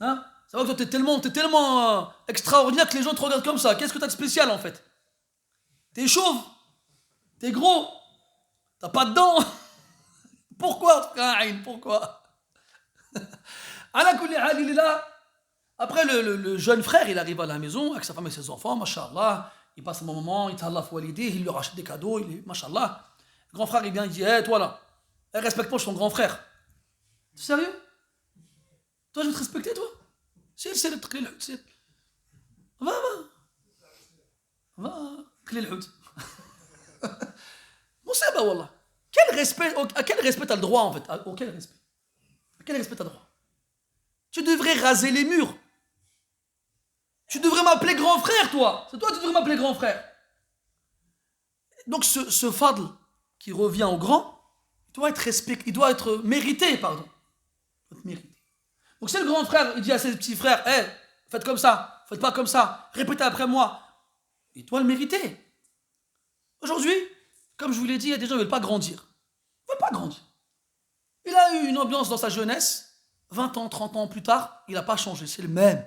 hein? C'est vrai que toi, t'es tellement extraordinaire que les gens te regardent comme ça. Qu'est-ce que t'as de spécial en fait? T'es chauve, t'es gros, t'as pas de dents. Pourquoi? Pourquoi? Il est là. Après, le jeune frère, il arrive à la maison avec sa femme et ses enfants, mashallah. Il passe un bon moment, il t'allaf walidé, il leur achète des cadeaux, mashallah. Le grand frère, il vient, il dit hé, toi là, respecte-moi, je suis ton grand frère. T'es sérieux? Toi, je vais te respecter, toi? C'est le tqli l'houd. Va, clé l'houd. Moussaba, wallah. À quel respect t'as le droit en fait? Auquel respect? À quel respect t'as le droit? Tu devrais raser les murs. Tu devrais m'appeler grand frère, toi. C'est toi qui devrais m'appeler grand frère. Donc ce fadl qui revient au grand, il doit être mérité, pardon. Il doit être mérité. Donc si le grand frère, il dit à ses petits frères, hey, faites comme ça, faites pas comme ça, répétez après moi, il doit le mériter. Aujourd'hui, comme je vous l'ai dit, il y a des gens qui ne veulent pas grandir. Ils ne veulent pas grandir. Il a eu une ambiance dans sa jeunesse, 20 ans, 30 ans plus tard, il n'a pas changé, c'est le même.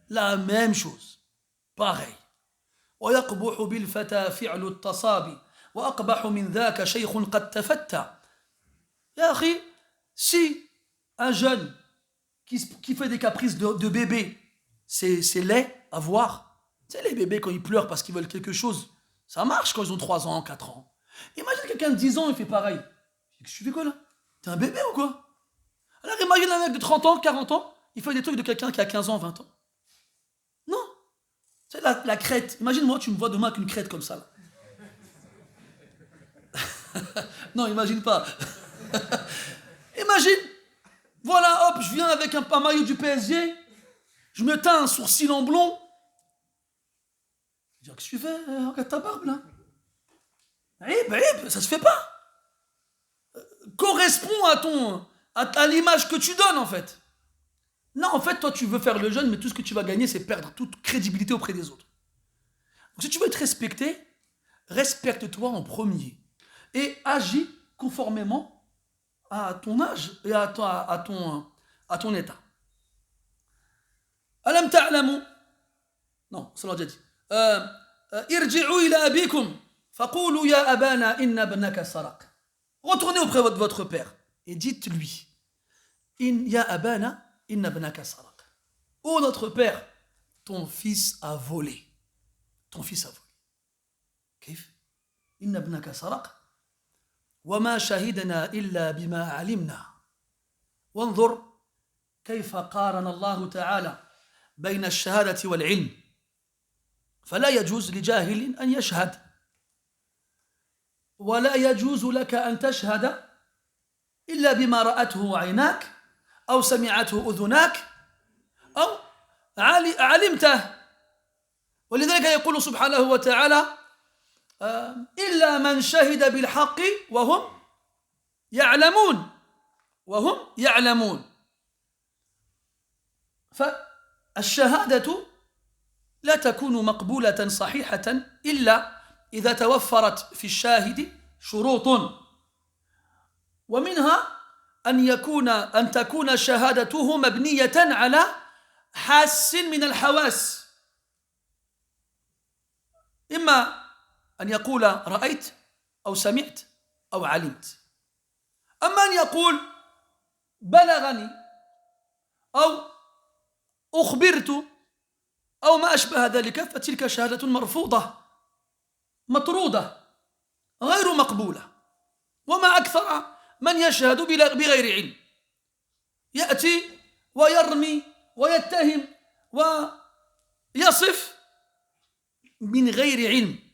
La même chose. Pareil. ويقبح بالفتى فعل التصابي وأقبح من ذاك شيخ قد تفتى. يا أخي, si un jeune qui fait des caprices de bébé, c'est laid à voir. Tu sais, les bébés, quand ils pleurent parce qu'ils veulent quelque chose, ça marche quand ils ont 3 ans, 4 ans. Imagine quelqu'un de 10 ans, il fait pareil. Tu fais quoi là? T'es un bébé ou quoi? Alors imagine un mec de 30 ans, 40 ans, il fait des trucs de quelqu'un qui a 15 ans, 20 ans. Non. Tu sais, la crête. Imagine-moi, tu me vois demain avec une crête comme ça. Là. Non, imagine pas. Imagine, voilà, hop, je viens avec un maillot du PSG, je me teins un sourcil en blond. Je dis, qu'est-ce que tu fais? Regarde ta barbe là. Ça se fait pas. Correspond à l'image que tu donnes en fait. Non, en fait, toi tu veux faire le jeune, mais tout ce que tu vas gagner, c'est perdre toute crédibilité auprès des autres. Donc si tu veux être respecté, respecte-toi en premier. Et agis conformément à ton âge et à ton état. Alam ta'lamu. Non, ça l'a déjà dit. Irji'u ila abikum faqulu ya abana inna ibnaka saraq. Retournez auprès de votre père et dites-lui ya abana inna ibnaka saraq. Oh notre père, ton fils a volé. Ton fils a volé. كيف؟ inna ibnaka saraq. وما شهدنا إلا بما علمنا وانظر كيف قارن الله تعالى بين الشهادة والعلم فلا يجوز لجاهل أن يشهد ولا يجوز لك أن تشهد إلا بما رأته عيناك أو سمعته أذناك أو علمته ولذلك يقول سبحانه وتعالى إلا من شهد بالحق وهم يعلمون فالشهادة لا تكون مقبولة صحيحة إلا إذا توفرت في الشاهد شروط ومنها أن تكون شهادته مبنية على حاس من الحواس إما أن يقول رأيت أو سمعت أو علمت أما أن يقول بلغني أو أخبرت أو ما أشبه ذلك فتلك شهادة مرفوضة مطرودة غير مقبولة وما أكثر من يشهد بغير علم يأتي ويرمي ويتهم ويصف من غير علم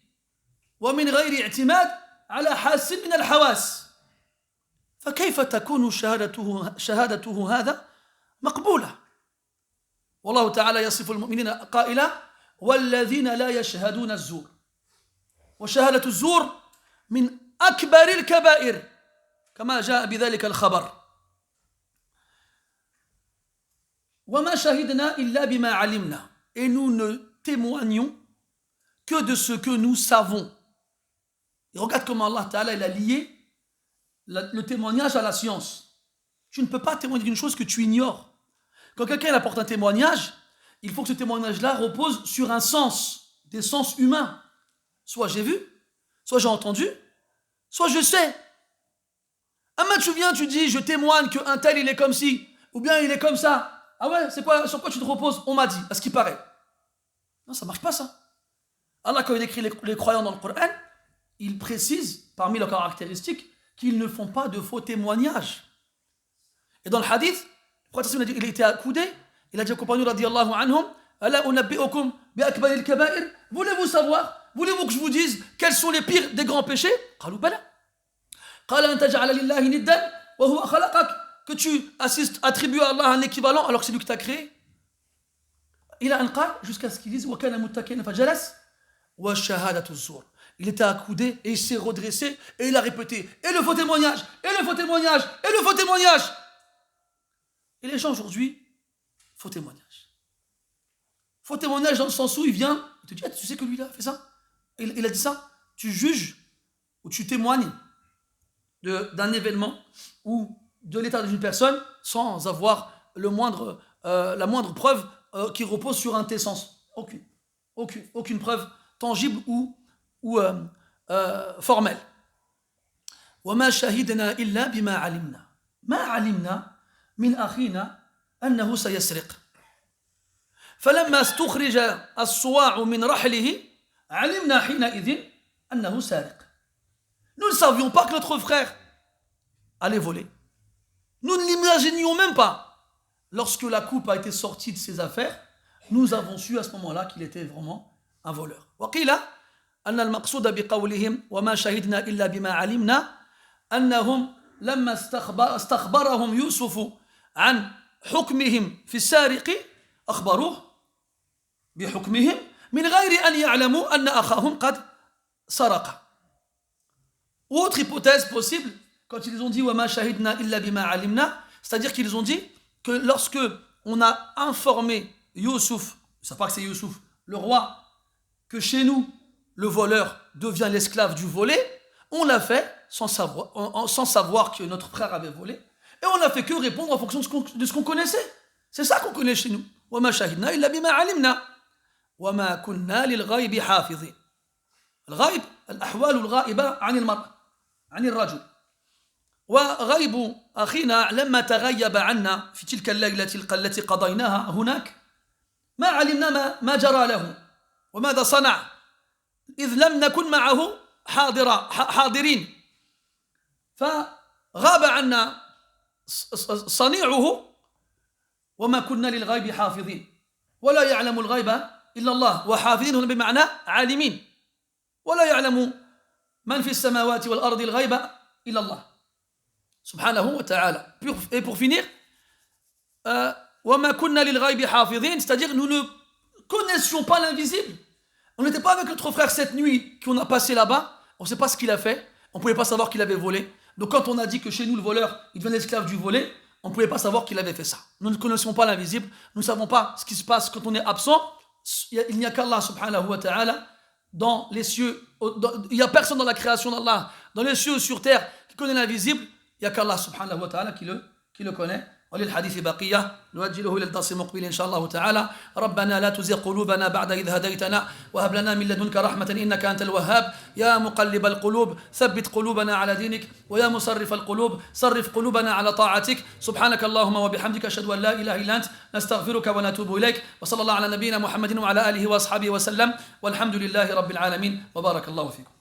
ومن غير اعتماد على حاس من الحواس فكيف تكون شهادته هذا مقبولة والله تعالى يصف المؤمنين قائلا والذين لا يشهدون الزور وشهادة الزور من أكبر الكبائر كما جاء بذلك الخبر وما شهدنا إلا بما علمنا et nous ne témoignons que de ce que nous savons. Et regarde comment Allah Ta'ala il a lié le témoignage à la science. Tu ne peux pas témoigner d'une chose que tu ignores. Quand quelqu'un apporte un témoignage, il faut que ce témoignage-là repose sur un sens, des sens humains. Soit j'ai vu, soit j'ai entendu, soit je sais. Amma tu viens, tu dis, je témoigne qu'un tel il est comme ci, ou bien il est comme ça. Ah ouais, c'est quoi, sur quoi tu te reposes? On m'a dit, à ce qui paraît. Non, ça marche pas ça. Allah, quand il décrit les croyants dans le Coran, il précise, parmi leurs caractéristiques, qu'ils ne font pas de faux témoignages. Et dans le hadith, le prophète il était accoudé, il a dit aux compagnons radiyallahu anhum, Ala unabbi'ukum bi akbaril kaba'ir, voulez-vous savoir voulez-vous que je vous dise quels sont les pires des grands péchés? قالوا بلى. قال أن تجعل لله ندا وهو خلقك, que tu attribues à Allah un équivalent alors que c'est lui qui t'a créé. إلى أن قال, jusqu'à ce qu'il dise وكان متكئا فجلس والشهادة الزور. Il était accoudé et il s'est redressé et il a répété et le faux témoignage, et le faux témoignage, et le faux témoignage. Et les gens aujourd'hui, faux témoignage. Faux témoignage dans le sens où il vient, il te dit, ah, tu sais que lui là a fait ça, il a dit ça. Tu juges ou tu témoignes d'un événement ou de l'état d'une personne sans avoir la moindre preuve qui repose sur un sens. Aucune preuve tangible ou formelle. وما شهدنا إلا بما علمنا ما علمنا من أخينا أنه سيسرق فلما استخرج الصواع من رحله علمنا حينئذ أنه سارق. Nous ne savions pas que notre frère allait voler. Nous ne l'imaginions même pas. Lorsque la coupe a été sortie de ses affaires, nous avons su à ce moment-là qu'il était vraiment un voleur. وقيل أن المقصود بقولهم وما شهدنا إلا بما علمنا أنهم لما استخبرهم يوسف عن حكمهم في السارق أخبروه بحكمهم من غير أن يعلموا أن أخاهم قد سرق. Autre hypothèse possible, quand ils ont dit وما شهدنا إلا بما علمنا, c'est-à-dire qu'ils ont dit que lorsque on a informé Youssouf, ils ne savent pas que c'est Youssouf, le roi, que chez nous le voleur devient l'esclave du volé, on l'a fait sans savoir que notre frère avait volé, et on n'a fait que répondre en fonction de ce qu'on connaissait. C'est ça qu'on connaît chez nous. وما شهدنا إلا بما علمنا وما كنا للغيب حافظين. الغيب الأحوال الغائبة عن المرء عن الرجل. وغيب أخينا لما تغيب عنا في تلك الليلة التي قضيناها هناك ما علمنا ما جرى له وماذا صنع إذ لم نكن معه حاضرين فغاب عنا صنيعه وما كنا للغيب حافظين ولا يعلم الغيب إلا الله وحافظين هنا بمعنى عالمين ولا يعلم من في السماوات والأرض الغيب إلا الله سبحانه وتعالى. Et pour finir, وما كنا للغيب حافظين, c'est-à-dire nous ne connaissions pas l'invisible. On n'était pas avec notre frère cette nuit qu'on a passé là-bas, on ne sait pas ce qu'il a fait, on ne pouvait pas savoir qu'il avait volé. Donc quand on a dit que chez nous le voleur, il devenait esclave du volé, on ne pouvait pas savoir qu'il avait fait ça. Nous ne connaissons pas l'invisible, nous ne savons pas ce qui se passe quand on est absent. Il n'y a qu'Allah subhanahu wa ta'ala dans les cieux, il n'y a personne dans la création d'Allah, dans les cieux ou sur terre, qui connaît l'invisible. Il n'y a qu'Allah subhanahu wa ta'ala qui le connaît. وللحديث بقية نؤجله إلى الدرس المقبل إن شاء الله تعالى. ربنا لا تزغ قلوبنا بعد إذ هديتنا وهب لنا من لدنك رحمة إنك أنت الوهاب. يا مقلب القلوب ثبت قلوبنا على دينك ويا مصرف القلوب صرف قلوبنا على طاعتك. سبحانك اللهم وبحمدك أشهد أن لا إله إلا أنت نستغفرك ونتوب إليك وصلى الله على نبينا محمد وعلى آله وأصحابه وسلم والحمد لله رب العالمين وبارك الله فيكم.